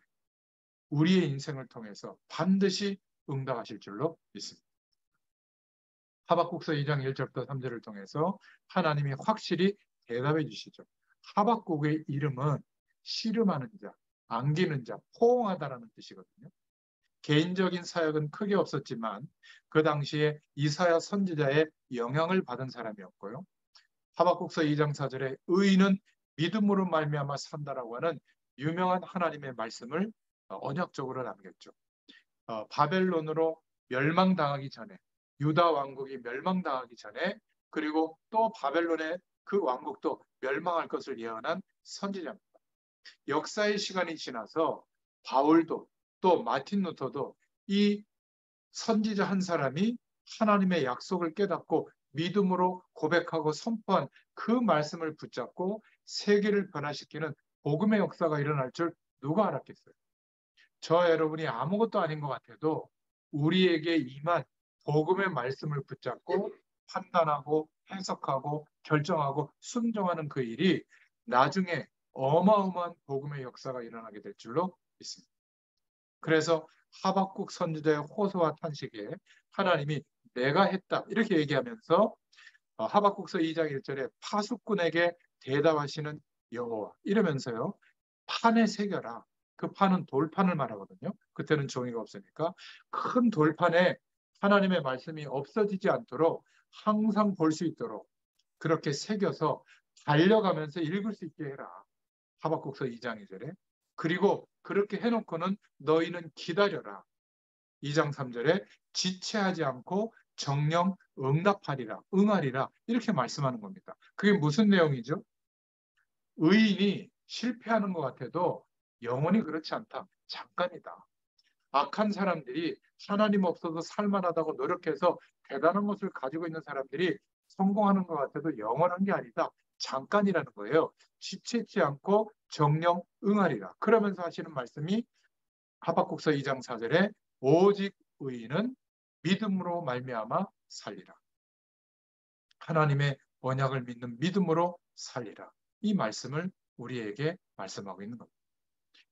우리의 인생을 통해서 반드시 응답하실 줄로 믿습니다. 하박국서 2장 1절부터 3절을 통해서 하나님이 확실히 대답해 주시죠. 하박국의 이름은 씨름하는 자, 안기는 자, 포옹하다라는 뜻이거든요. 개인적인 사역은 크게 없었지만 그 당시에 이사야 선지자의 영향을 받은 사람이었고요. 하박국서 2장 4절에 의인은 믿음으로 말미암아 산다라고 하는 유명한 하나님의 말씀을 언약적으로 남겼죠. 바벨론으로 멸망당하기 전에, 유다 왕국이 멸망당하기 전에, 그리고 또 바벨론의 그 왕국도 멸망할 것을 예언한 선지자입니다. 역사의 시간이 지나서 바울도 또 마틴 루터도 이 선지자 한 사람이 하나님의 약속을 깨닫고 믿음으로 고백하고 선포한 그 말씀을 붙잡고 세계를 변화시키는 복음의 역사가 일어날 줄 누가 알았겠어요? 저와 여러분이 아무것도 아닌 것 같아도 우리에게 임한 복음의 말씀을 붙잡고 판단하고 해석하고 결정하고 순종하는 그 일이 나중에 어마어마한 복음의 역사가 일어나게 될 줄로 믿습니다. 그래서 하박국 선지자의 호소와 탄식에 하나님이 내가 했다 이렇게 얘기하면서 하박국서 2장 1절에 파수꾼에게 대답하시는 여호와 이러면서요. 판에 새겨라. 그 판은 돌판을 말하거든요. 그때는 종이가 없으니까 큰 돌판에 하나님의 말씀이 없어지지 않도록 항상 볼 수 있도록 그렇게 새겨서 달려가면서 읽을 수 있게 해라. 하박국서 2장 2절에. 그리고 그렇게 해놓고는 너희는 기다려라. 2장 3절에 지체하지 않고 정령 응하리라 이렇게 말씀하는 겁니다. 그게 무슨 내용이죠? 의인이 실패하는 것 같아도 영원히 그렇지 않다. 잠깐이다. 악한 사람들이 하나님 없어도 살만하다고 노력해서 대단한 것을 가지고 있는 사람들이 성공하는 것 같아도 영원한 게 아니다. 잠깐이라는 거예요. 지체치 않고 정령 응하리라. 그러면서 하시는 말씀이 하박국서 2장 4절에 오직 의인은 믿음으로 말미암아 살리라. 하나님의 언약을 믿는 믿음으로 살리라. 이 말씀을 우리에게 말씀하고 있는 겁니다.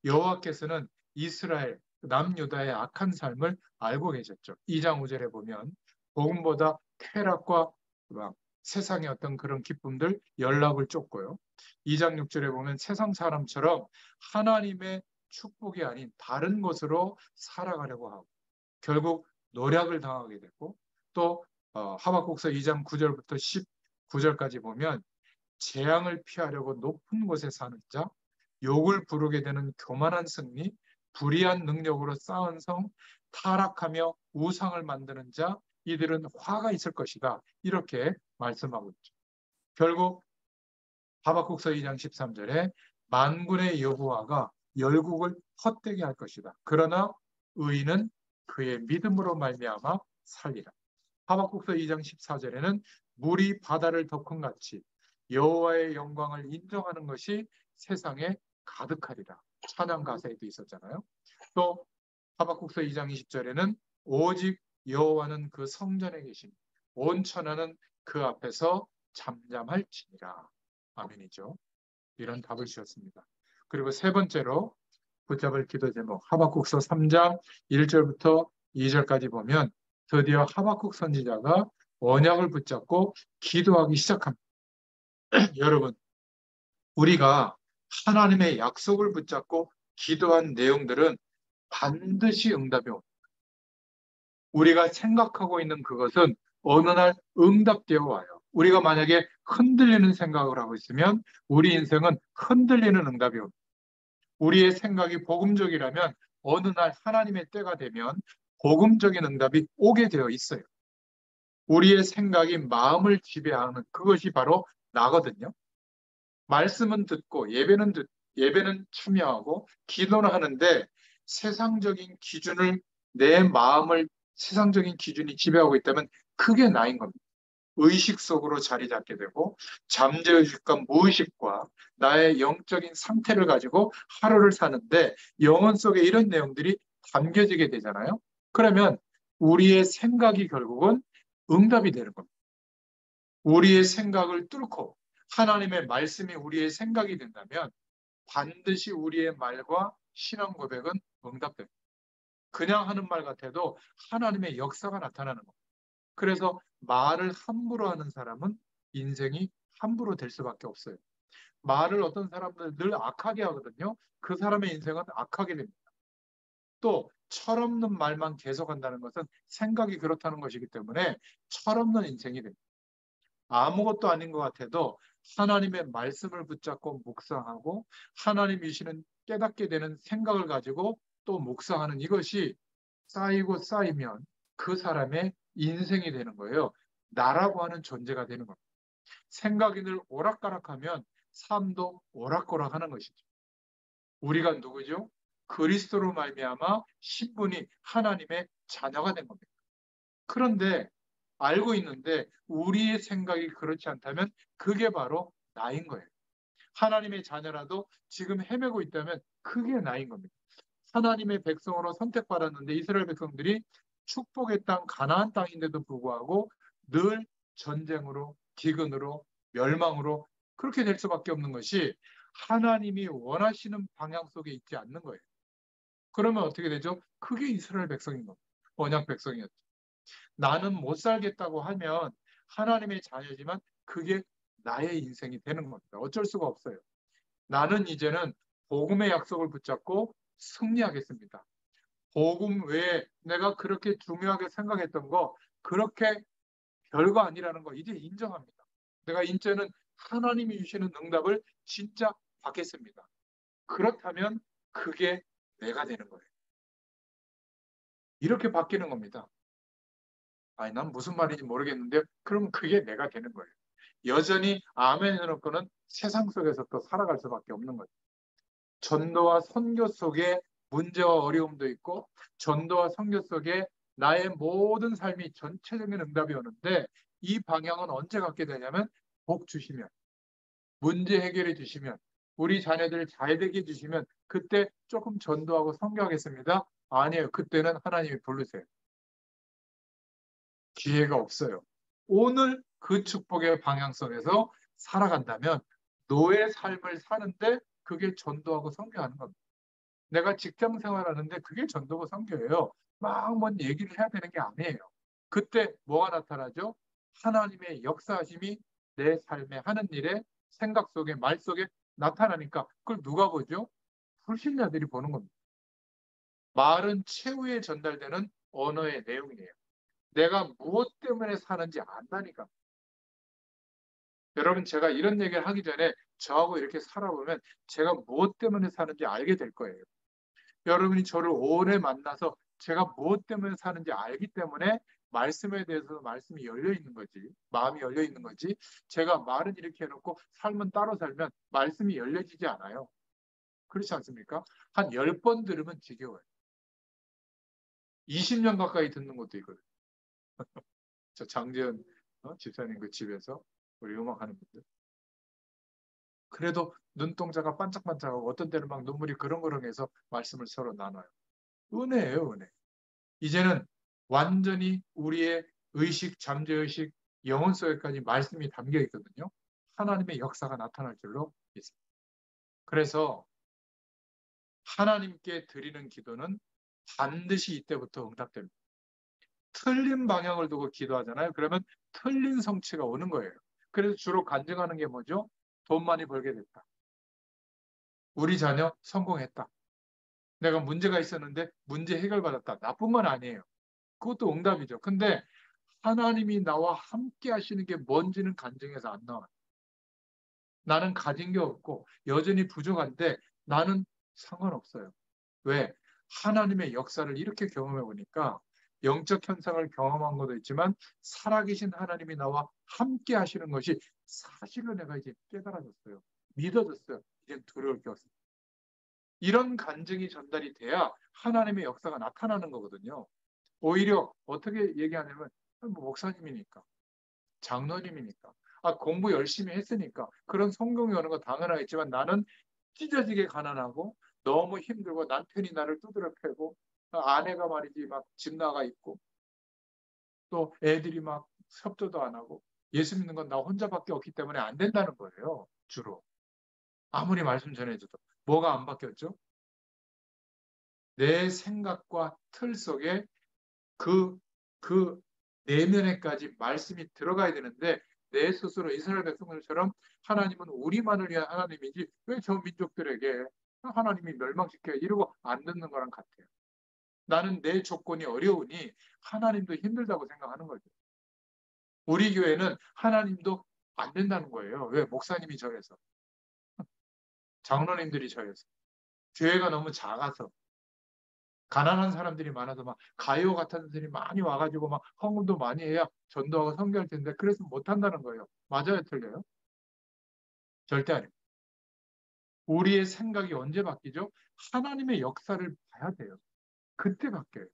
여호와께서는 이스라엘 남유다의 악한 삶을 알고 계셨죠. 2장 5절에 보면 복음보다 쾌락과 세상의 어떤 그런 기쁨들 연락을 쫓고요. 2장 6절에 보면 세상 사람처럼 하나님의 축복이 아닌 다른 것으로 살아가려고 하고 결국 노략을 당하게 되고 또 하박국서 2장 9절부터 19절까지 보면 재앙을 피하려고 높은 곳에 사는 자, 욕을 부르게 되는 교만한 승리, 불의한 능력으로 쌓은 성, 타락하며 우상을 만드는 자, 이들은 화가 있을 것이다. 이렇게 말씀하고 있죠. 결국 하박국서 2장 13절에 만군의 여호와가 열국을 헛되게 할 것이다. 그러나 의인은 그의 믿음으로 말미암아 살리라. 하박국서 2장 14절에는 물이 바다를 덮은 같이 여호와의 영광을 인정하는 것이 세상에 가득하리라. 찬양 가사에도 있었잖아요. 또 하박국서 2장 20절에는 오직 여호와는 그 성전에 계심 온 천하는 그 앞에서 잠잠할지니라. 아멘이죠. 이런 답을 주셨습니다. 그리고 세 번째로 붙잡을 기도 제목 하박국서 3장 1절부터 2절까지 보면 드디어 하박국 선지자가 언약을 붙잡고 기도하기 시작합니다. 여러분, 우리가 하나님의 약속을 붙잡고 기도한 내용들은 반드시 응답이 옵니다. 우리가 생각하고 있는 그것은 어느 날 응답되어 와요. 우리가 만약에 흔들리는 생각을 하고 있으면 우리 인생은 흔들리는 응답이 옵니다. 우리의 생각이 복음적이라면 어느 날 하나님의 때가 되면 복음적인 응답이 오게 되어 있어요. 우리의 생각이 마음을 지배하는 그것이 바로 나거든요. 말씀은 듣고 예배는 참여하고 기도는 하는데 세상적인 기준을 내 마음을 세상적인 기준이 지배하고 있다면 그게 나인 겁니다. 의식 속으로 자리 잡게 되고 잠재의식과 무의식과 나의 영적인 상태를 가지고 하루를 사는데 영혼 속에 이런 내용들이 담겨지게 되잖아요. 그러면 우리의 생각이 결국은 응답이 되는 겁니다. 우리의 생각을 뚫고 하나님의 말씀이 우리의 생각이 된다면 반드시 우리의 말과 신앙 고백은 응답됩니다. 그냥 하는 말 같아도 하나님의 역사가 나타나는 겁니다. 그래서 말을 함부로 하는 사람은 인생이 함부로 될 수밖에 없어요. 말을 어떤 사람들은 늘 악하게 하거든요. 그 사람의 인생은 악하게 됩니다. 또 철없는 말만 계속한다는 것은 생각이 그렇다는 것이기 때문에 철없는 인생이 됩니다. 아무것도 아닌 것 같아도 하나님의 말씀을 붙잡고 묵상하고 하나님 이시는 깨닫게 되는 생각을 가지고 또 묵상하는 이것이 쌓이고 쌓이면 그 사람의 인생이 되는 거예요. 나라고 하는 존재가 되는 겁니다. 생각이 늘 오락가락하면 삶도 오락가락하는 것이죠. 우리가 누구죠? 그리스도로 말미암아 신분이 하나님의 자녀가 된 겁니다. 그런데 알고 있는데 우리의 생각이 그렇지 않다면 그게 바로 나인 거예요. 하나님의 자녀라도 지금 헤매고 있다면 그게 나인 겁니다. 하나님의 백성으로 선택받았는데 이스라엘 백성들이 축복의 땅 가나안 땅인데도 불구하고 늘 전쟁으로 기근으로 멸망으로 그렇게 될 수밖에 없는 것이 하나님이 원하시는 방향 속에 있지 않는 거예요. 그러면 어떻게 되죠? 그게 이스라엘 백성인 겁니다. 언약 백성이었죠. 나는 못 살겠다고 하면 하나님의 자녀지만 그게 나의 인생이 되는 겁니다. 어쩔 수가 없어요. 나는 이제는 복음의 약속을 붙잡고 승리하겠습니다. 복음 외에 내가 그렇게 중요하게 생각했던 거 그렇게 별거 아니라는 거 이제 인정합니다. 내가 이제는 하나님이 주시는 응답을 진짜 받겠습니다. 그렇다면 그게 내가 되는 거예요. 이렇게 바뀌는 겁니다. 아니, 난 무슨 말인지 모르겠는데 그러면 그게 내가 되는 거예요. 여전히 아멘 해놓고는 세상 속에서 또 살아갈 수밖에 없는 거죠. 전도와 선교 속에 문제와 어려움도 있고 전도와 선교 속에 나의 모든 삶이 전체적인 응답이 오는데 이 방향은 언제 갖게 되냐면 복 주시면 문제 해결해 주시면 우리 자녀들 잘 되게 해주시면 그때 조금 전도하고 선교하겠습니다. 아니에요. 그때는 하나님이 부르세요. 기회가 없어요. 오늘 그 축복의 방향성에서 살아간다면 노예 삶을 사는데 그게 전도하고 선교하는 겁니다. 내가 직장 생활하는데 그게 전도고 선교예요. 막 뭔 얘기를 해야 되는 게 아니에요. 그때 뭐가 나타나죠? 하나님의 역사하심이 내 삶에 하는 일에 생각 속에 말 속에 나타나니까 그걸 누가 보죠? 불신자들이 보는 겁니다. 말은 최후에 전달되는 언어의 내용이에요. 내가 무엇 때문에 사는지 안다니까. 여러분 제가 이런 얘기를 하기 전에 저하고 이렇게 살아보면 제가 무엇 때문에 사는지 알게 될 거예요. 여러분이 저를 오래 만나서 제가 무엇 때문에 사는지 알기 때문에 말씀에 대해서 말씀이 열려 있는 거지. 마음이 열려 있는 거지. 제가 말은 이렇게 해놓고 삶은 따로 살면 말씀이 열려지지 않아요. 그렇지 않습니까? 한 10번 들으면 지겨워요. 20년 가까이 듣는 것도 있거든요. 저 장재현 집사님 그 집에서 우리 음악하는 분들. 그래도 눈동자가 반짝반짝하고 어떤 때는 막 눈물이 그렁그렁해서 말씀을 서로 나눠요. 은혜예요, 은혜. 이제는 완전히 우리의 의식, 잠재의식, 영혼 속에까지 말씀이 담겨 있거든요. 하나님의 역사가 나타날 줄로 믿습니다. 그래서 하나님께 드리는 기도는 반드시 이때부터 응답됩니다. 틀린 방향을 두고 기도하잖아요. 그러면 틀린 성취가 오는 거예요. 그래서 주로 간증하는 게 뭐죠? 돈 많이 벌게 됐다. 우리 자녀 성공했다. 내가 문제가 있었는데 문제 해결받았다. 나쁜 건 아니에요. 그것도 응답이죠. 근데 하나님이 나와 함께 하시는 게 뭔지는 간증에서 안 나와요. 나는 가진 게 없고 여전히 부족한데 나는 상관없어요. 왜? 하나님의 역사를 이렇게 경험해 보니까 영적 현상을 경험한 것도 있지만 살아계신 하나님이 나와 함께 하시는 것이 사실로 내가 이제 깨달아졌어요. 믿어졌어요. 이제 두려울 게 없어요. 이런 간증이 전달이 돼야 하나님의 역사가 나타나는 거거든요. 오히려 어떻게 얘기하냐면 뭐 목사님이니까 장로님이니까 공부 열심히 했으니까 그런 성공이 오는 거 당연하겠지만 나는 찢어지게 가난하고 너무 힘들고 남편이 나를 두드려 패고 아내가 말이지 막 집 나가 있고 또 애들이 막 협조도 안 하고 예수 믿는 건 나 혼자밖에 없기 때문에 안 된다는 거예요. 주로. 아무리 말씀 전해줘도. 뭐가 안 바뀌었죠? 내 생각과 틀 속에 그, 그 내면에까지 말씀이 들어가야 되는데 내 스스로 이스라엘 백성들처럼 하나님은 우리만을 위한 하나님이지 왜 저 민족들에게 하나님이 멸망시켜 이러고 안 듣는 거랑 같아요. 나는 내 조건이 어려우니 하나님도 힘들다고 생각하는 거죠. 우리 교회는 하나님도 안 된다는 거예요. 왜? 목사님이 저래서. 장로님들이 저래서. 교회가 너무 작아서. 가난한 사람들이 많아서 막 가요 같은 분들이 많이 와가지고 막 헌금도 많이 해야 전도하고 선교할 텐데 그래서 못한다는 거예요. 맞아요, 틀려요? 절대 아니에요. 우리의 생각이 언제 바뀌죠? 하나님의 역사를 봐야 돼요. 그때 바뀌어요.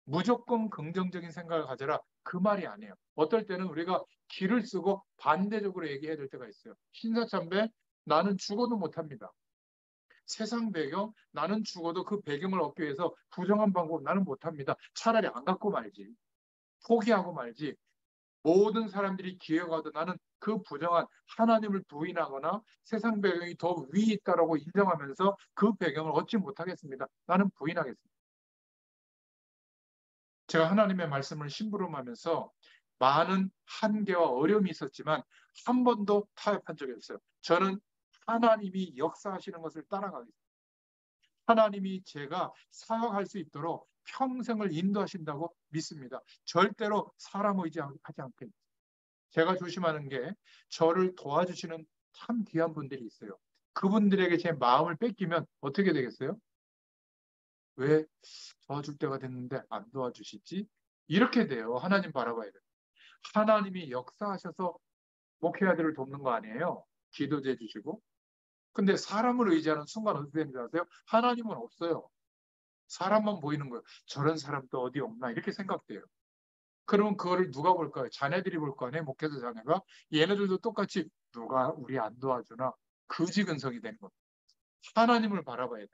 무조건 긍정적인 생각을 가져라. 그 말이 아니에요. 어떨 때는 우리가 기를 쓰고 반대적으로 얘기해야 될 때가 있어요. 신사참배, 나는 죽어도 못합니다. 세상 배경, 나는 죽어도 그 배경을 얻기 위해서 부정한 방법 나는 못합니다. 차라리 안 갖고 말지. 포기하고 말지. 모든 사람들이 기어가도 나는 그 부정한 하나님을 부인하거나 세상 배경이 더 위에 있다라고 인정하면서 그 배경을 얻지 못하겠습니다. 나는 부인하겠습니다. 제가 하나님의 말씀을 심부름하면서 많은 한계와 어려움이 있었지만 한 번도 타협한 적이 없어요. 저는 하나님이 역사하시는 것을 따라가겠습니다. 하나님이 제가 사역할 수 있도록 평생을 인도하신다고 믿습니다. 절대로 사람 의지하지 않겠습니다. 제가 조심하는 게 저를 도와주시는 참 귀한 분들이 있어요. 그분들에게 제 마음을 뺏기면 어떻게 되겠어요? 왜 도와줄 때가 됐는데 안 도와주시지? 이렇게 돼요. 하나님 바라봐야 돼요. 하나님이 역사하셔서 목회자들을 돕는 거 아니에요? 기도제 주시고. 근데 사람을 의지하는 순간 어떻게 되는지 아세요? 하나님은 없어요. 사람만 보이는 거예요. 저런 사람도 어디 없나 이렇게 생각돼요. 그러면 그거를 누가 볼까요? 자네들이 볼 거 아니에요? 목회자 자녀가. 얘네들도 똑같이 누가 우리 안 도와주나 그지근성이 되는 겁니다. 하나님을 바라봐야 돼요.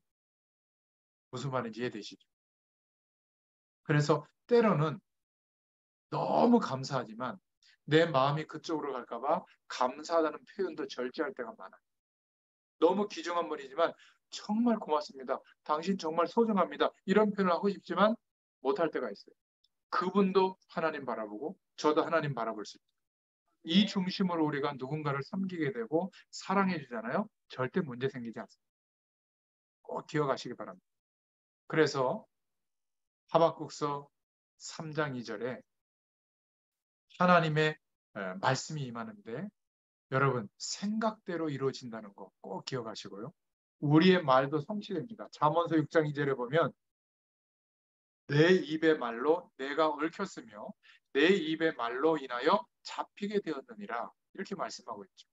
무슨 말인지 이해되시죠? 그래서 때로는 너무 감사하지만 내 마음이 그쪽으로 갈까 봐 감사하다는 표현도 절제할 때가 많아요. 너무 귀중한 분이지만 정말 고맙습니다. 당신 정말 소중합니다. 이런 표현을 하고 싶지만 못할 때가 있어요. 그분도 하나님 바라보고 저도 하나님 바라볼 수 있어요. 이 중심으로 우리가 누군가를 섬기게 되고 사랑해 주잖아요. 절대 문제 생기지 않습니다. 꼭 기억하시기 바랍니다. 그래서 하박국서 3장 2절에 하나님의 말씀이 임하는데 여러분 생각대로 이루어진다는 거 꼭 기억하시고요. 우리의 말도 성취됩니다. 잠언서 6장 2절에 보면 내 입의 말로 내가 얽혔으며 내 입의 말로 인하여 잡히게 되었느니라. 이렇게 말씀하고 있죠.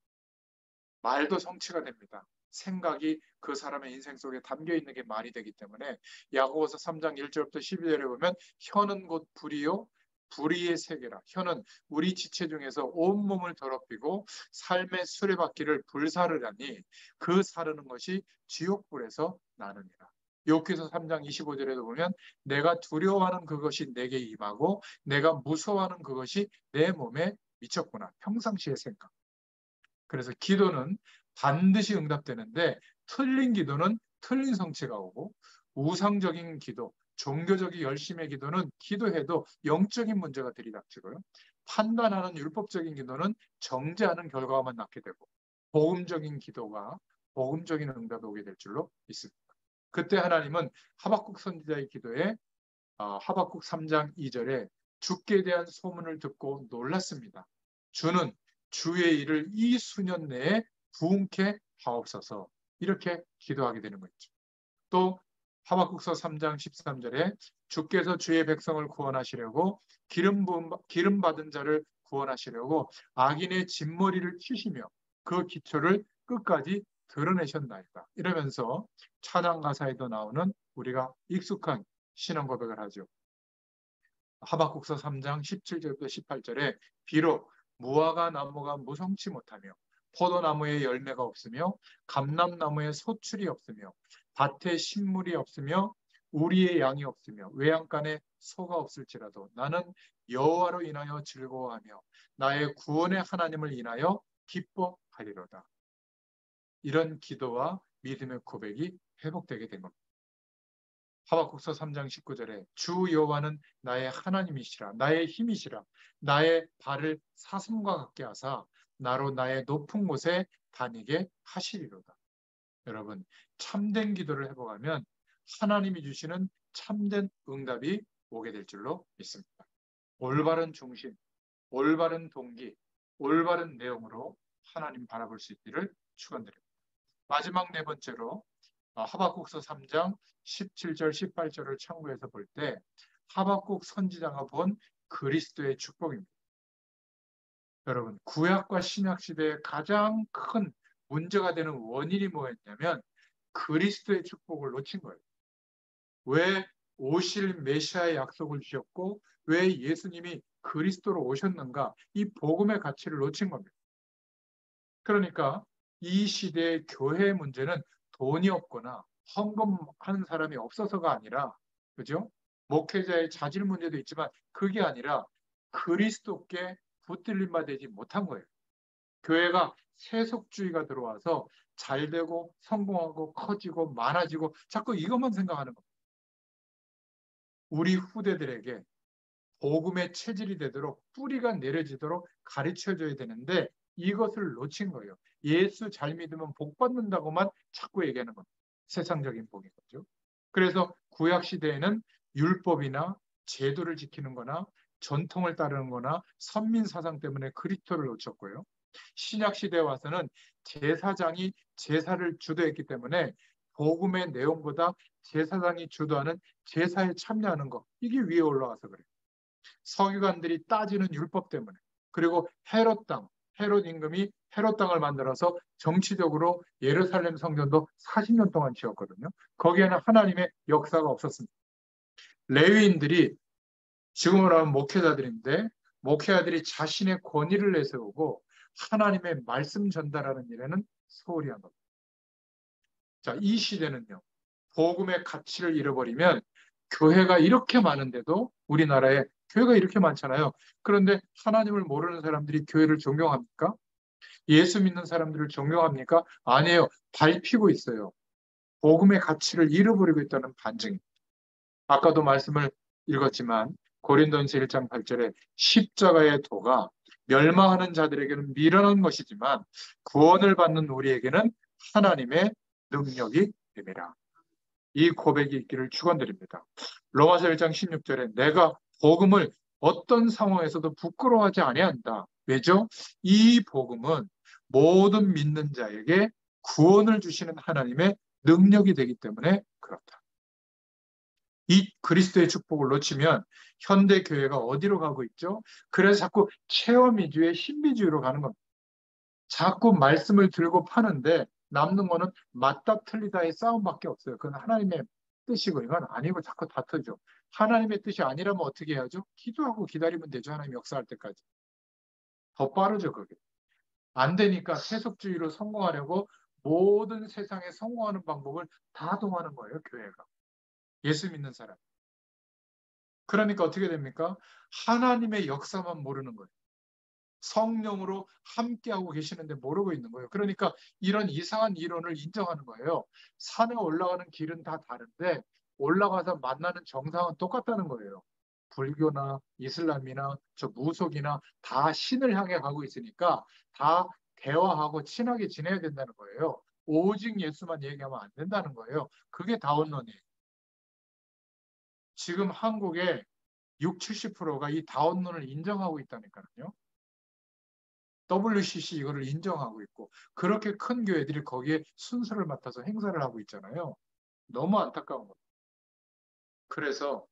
말도 성취가 됩니다. 생각이 그 사람의 인생 속에 담겨 있는 게 말이 되기 때문에 야고보서 3장 1절부터 12절에 보면 혀는 곧 불이요 불의의 세계라. 혀는 우리 지체 중에서 온몸을 더럽히고 삶의 수레바퀴를 불사르라니 그 사르는 것이 지옥불에서 나느니라. 욥기서 3장 25절에도 보면 내가 두려워하는 그것이 내게 임하고 내가 무서워하는 그것이 내 몸에 미쳤구나. 평상시의 생각. 그래서 기도는 반드시 응답되는데 틀린 기도는 틀린 성취가 오고 우상적인 기도, 종교적인 열심의 기도는 기도해도 영적인 문제가 들이닥치고요. 판단하는 율법적인 기도는 정죄하는 결과만 낳게 되고 복음적인 기도가 복음적인 응답이 오게 될 줄로 믿습니다. 그때 하나님은 하박국 선지자의 기도에 하박국 3장 2절에 주께 대한 소문을 듣고 놀랐습니다. 주는 주의 일을 이 수년 내에 부응케 하옵소서. 이렇게 기도하게 되는 거죠. 또 하박국서 3장 13절에 주께서 주의 백성을 구원하시려고 기름 받은 자를 구원하시려고 악인의 진머리를 치시며 그 기초를 끝까지 드러내셨나이다. 이러면서 찬양 가사에도 나오는 우리가 익숙한 신앙 고백을 하죠. 하박국서 3장 17절부터 18절에 비록 무화과 나무가 무성치 못하며 포도나무에 열매가 없으며 감람나무에 소출이 없으며 밭에 식물이 없으며 우리의 양이 없으며 외양간에 소가 없을지라도 나는 여호와로 인하여 즐거워하며 나의 구원의 하나님을 인하여 기뻐하리로다. 이런 기도와 믿음의 고백이 회복되게 된 겁니다. 하박국서 3장 19절에 주 여호와는 나의 하나님이시라 나의 힘이시라 나의 발을 사슴과 같게 하사 나로 나의 높은 곳에 다니게 하시리로다. 여러분 참된 기도를 해보가면 하나님이 주시는 참된 응답이 오게 될 줄로 믿습니다. 올바른 중심, 올바른 동기, 올바른 내용으로 하나님 바라볼 수 있기를 축원드립니다. 마지막 네 번째로 하박국서 3장 17절 18절을 참고해서 볼 때 하박국 선지자가 본 그리스도의 축복입니다. 여러분 구약과 신약 시대의 가장 큰 문제가 되는 원인이 뭐였냐면 그리스도의 축복을 놓친 거예요. 왜 오실 메시아의 약속을 주셨고 왜 예수님이 그리스도로 오셨는가 이 복음의 가치를 놓친 겁니다. 그러니까 이 시대의 교회의 문제는 돈이 없거나 헌금하는 사람이 없어서가 아니라 그죠? 목회자의 자질 문제도 있지만 그게 아니라 그리스도께 붙들림 받지 못한 거예요. 교회가 세속주의가 들어와서 잘되고 성공하고 커지고 많아지고 자꾸 이것만 생각하는 겁니다. 우리 후대들에게 복음의 체질이 되도록 뿌리가 내려지도록 가르쳐줘야 되는데 이것을 놓친 거예요. 예수 잘 믿으면 복 받는다고만 자꾸 얘기하는 겁니다. 세상적인 복인 거죠. 그래서 구약 시대에는 율법이나 제도를 지키는 거나 전통을 따르는 거나 선민 사상 때문에 그리스도를 놓쳤고요. 신약 시대에 와서는 제사장이 제사를 주도했기 때문에 복음의 내용보다 제사장이 주도하는 제사에 참여하는 거 이게 위에 올라와서 그래요. 서기관들이 따지는 율법 때문에 그리고 헤롯 땅, 헤롯 임금이 헤롯 땅을 만들어서 정치적으로 예루살렘 성전도 40년 동안 지었거든요. 거기에는 하나님의 역사가 없었습니다. 레위인들이 지금으로 하면 목회자들인데 목회자들이 자신의 권위를 내세우고 하나님의 말씀 전달하는 일에는 소홀히 한 겁니다. 자, 이 시대는요. 복음의 가치를 잃어버리면 교회가 이렇게 많은데도 우리나라에 교회가 이렇게 많잖아요. 그런데 하나님을 모르는 사람들이 교회를 존경합니까? 예수 믿는 사람들을 존경합니까? 아니에요. 밟히고 있어요. 복음의 가치를 잃어버리고 있다는 반증입니다. 아까도 말씀을 읽었지만 고린도전서 1장 8절에 십자가의 도가 멸망하는 자들에게는 미련한 것이지만 구원을 받는 우리에게는 하나님의 능력이 됨이라. 이 고백이 있기를 축원드립니다. 로마서 1장 16절에 내가 복음을 어떤 상황에서도 부끄러워하지 아니한다. 왜죠? 이 복음은 모든 믿는 자에게 구원을 주시는 하나님의 능력이 되기 때문에 그렇다. 이 그리스도의 축복을 놓치면 현대 교회가 어디로 가고 있죠? 그래서 자꾸 체험 위주의 신비주의로 가는 겁니다. 자꾸 말씀을 들고 파는데 남는 거는 맞다 틀리다의 싸움밖에 없어요. 그건 하나님의 뜻이고 이건 아니고 자꾸 다투죠. 하나님의 뜻이 아니라면 어떻게 해야죠? 기도하고 기다리면 되죠. 하나님 역사할 때까지. 더 빠르죠, 그게. 안 되니까 세속주의로 성공하려고 모든 세상에 성공하는 방법을 다 동하는 거예요, 교회가. 예수 믿는 사람. 그러니까 어떻게 됩니까? 하나님의 역사만 모르는 거예요. 성령으로 함께하고 계시는데 모르고 있는 거예요. 그러니까 이런 이상한 이론을 인정하는 거예요. 산에 올라가는 길은 다 다른데 올라가서 만나는 정상은 똑같다는 거예요. 불교나 이슬람이나 저 무속이나 다 신을 향해 가고 있으니까 다 대화하고 친하게 지내야 된다는 거예요. 오직 예수만 얘기하면 안 된다는 거예요. 그게 다원론이에요. 지금 한국의 6, 70%가 이 다원론을 인정하고 있다니까요. WCC 이거를 인정하고 있고 그렇게 큰 교회들이 거기에 순서를 맡아서 행사를 하고 있잖아요. 너무 안타까운 거예요. 그래서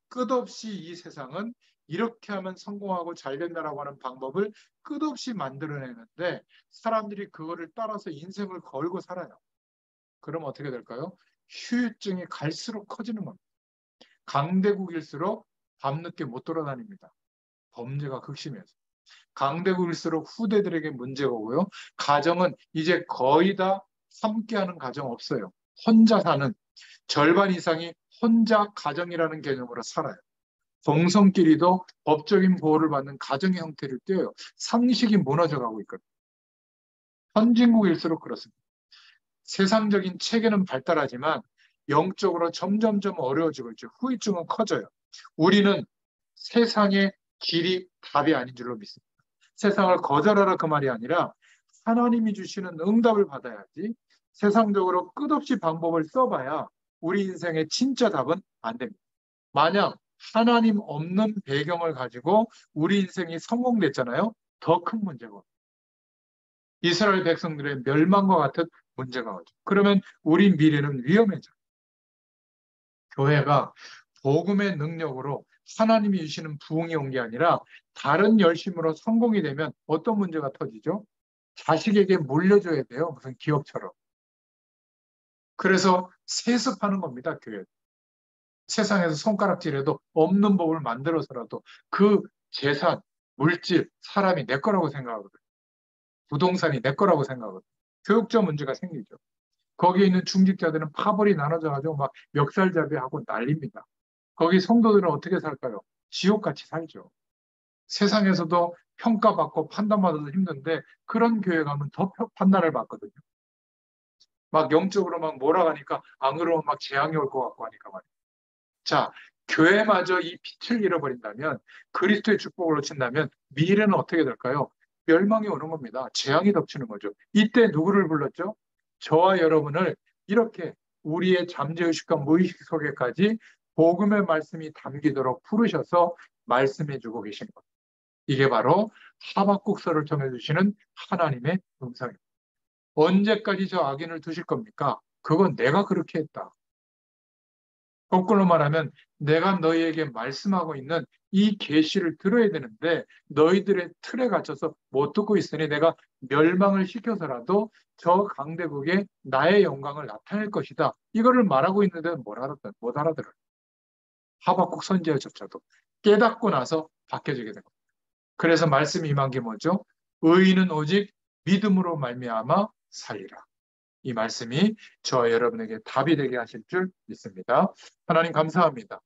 끝없이 이 세상은 이렇게 하면 성공하고 잘 된다라고 하는 방법을 끝없이 만들어내는데 사람들이 그거를 따라서 인생을 걸고 살아요. 그럼 어떻게 될까요? 후유증이 갈수록 커지는 겁니다. 강대국일수록 밤늦게 못 돌아다닙니다. 범죄가 극심해서. 강대국일수록 후대들에게 문제가 오고요. 가정은 이제 거의 다 함께하는 가정 없어요. 혼자 사는 절반 이상이 혼자 가정이라는 개념으로 살아요. 동성끼리도 법적인 보호를 받는 가정의 형태를 띄어요. 상식이 무너져가고 있거든요. 선진국일수록 그렇습니다. 세상적인 체계는 발달하지만 영적으로 점점점 어려워지고 있죠. 후유증은 커져요. 우리는 세상의 길이 답이 아닌 줄로 믿습니다. 세상을 거절하라 그 말이 아니라 하나님이 주시는 응답을 받아야지 세상적으로 끝없이 방법을 써봐야 우리 인생의 진짜 답은 안 됩니다. 만약 하나님 없는 배경을 가지고 우리 인생이 성공됐잖아요. 더 큰 문제고 이스라엘 백성들의 멸망과 같은 문제가 오죠. 그러면 우리 미래는 위험해져요. 교회가 복음의 능력으로 하나님이 주시는 부흥이 온 게 아니라 다른 열심으로 성공이 되면 어떤 문제가 터지죠? 자식에게 물려줘야 돼요. 무슨 기업처럼. 그래서 세습하는 겁니다. 교회. 세상에서 손가락질해도 없는 법을 만들어서라도 그 재산, 물질, 사람이 내 거라고 생각하거든요. 부동산이 내 거라고 생각하거든요. 교육적 문제가 생기죠. 거기에 있는 중직자들은 파벌이 나눠져가지고 막 멱살잡이하고 난립니다. 거기 성도들은 어떻게 살까요? 지옥같이 살죠. 세상에서도 평가받고 판단받아도 힘든데 그런 교회 가면 더 판단을 받거든요. 막 영적으로 막 몰아가니까 안 그러면 막 재앙이 올 것 같고 하니까 말이에요. 자, 교회마저 이 빛을 잃어버린다면 그리스도의 축복을 놓친다면 미래는 어떻게 될까요? 멸망이 오는 겁니다. 재앙이 덮치는 거죠. 이때 누구를 불렀죠? 저와 여러분을 이렇게 우리의 잠재의식과 무의식 속에까지 복음의 말씀이 담기도록 부르셔서 말씀해주고 계신 것. 이게 바로 하박국서를 통해 주시는 하나님의 음성입니다. 언제까지 저 악인을 두실 겁니까? 그건 내가 그렇게 했다. 거꾸로 말하면 내가 너희에게 말씀하고 있는 이 계시를 들어야 되는데 너희들의 틀에 갇혀서 못 듣고 있으니 내가 멸망을 시켜서라도 저 강대국에 나의 영광을 나타낼 것이다. 이거를 말하고 있는데 못 알아들어요. 하박국 선지자조차도 깨닫고 나서 바뀌어지게 된 겁니다. 그래서 말씀이 임한 게 뭐죠? 의인은 오직 믿음으로 말미암아 살리라. 이 말씀이 저와 여러분에게 답이 되게 하실 줄 믿습니다. 하나님 감사합니다.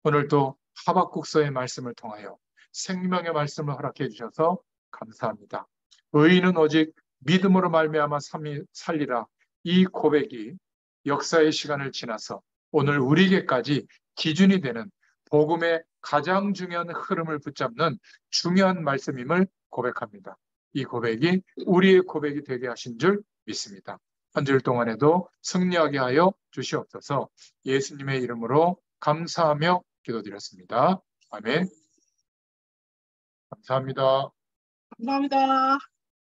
오늘도 하박국서의 말씀을 통하여 생명의 말씀을 허락해 주셔서 감사합니다. 의인은 오직 믿음으로 말미암아 살리라. 이 고백이 역사의 시간을 지나서 오늘 우리에게까지 기준이 되는 복음의 가장 중요한 흐름을 붙잡는 중요한 말씀임을 고백합니다. 이 고백이 우리의 고백이 되게 하신 줄 믿습니다. 한 주일 동안에도 승리하게 하여 주시옵소서. 예수님의 이름으로 감사하며 기도드렸습니다. 아멘. 감사합니다.
감사합니다.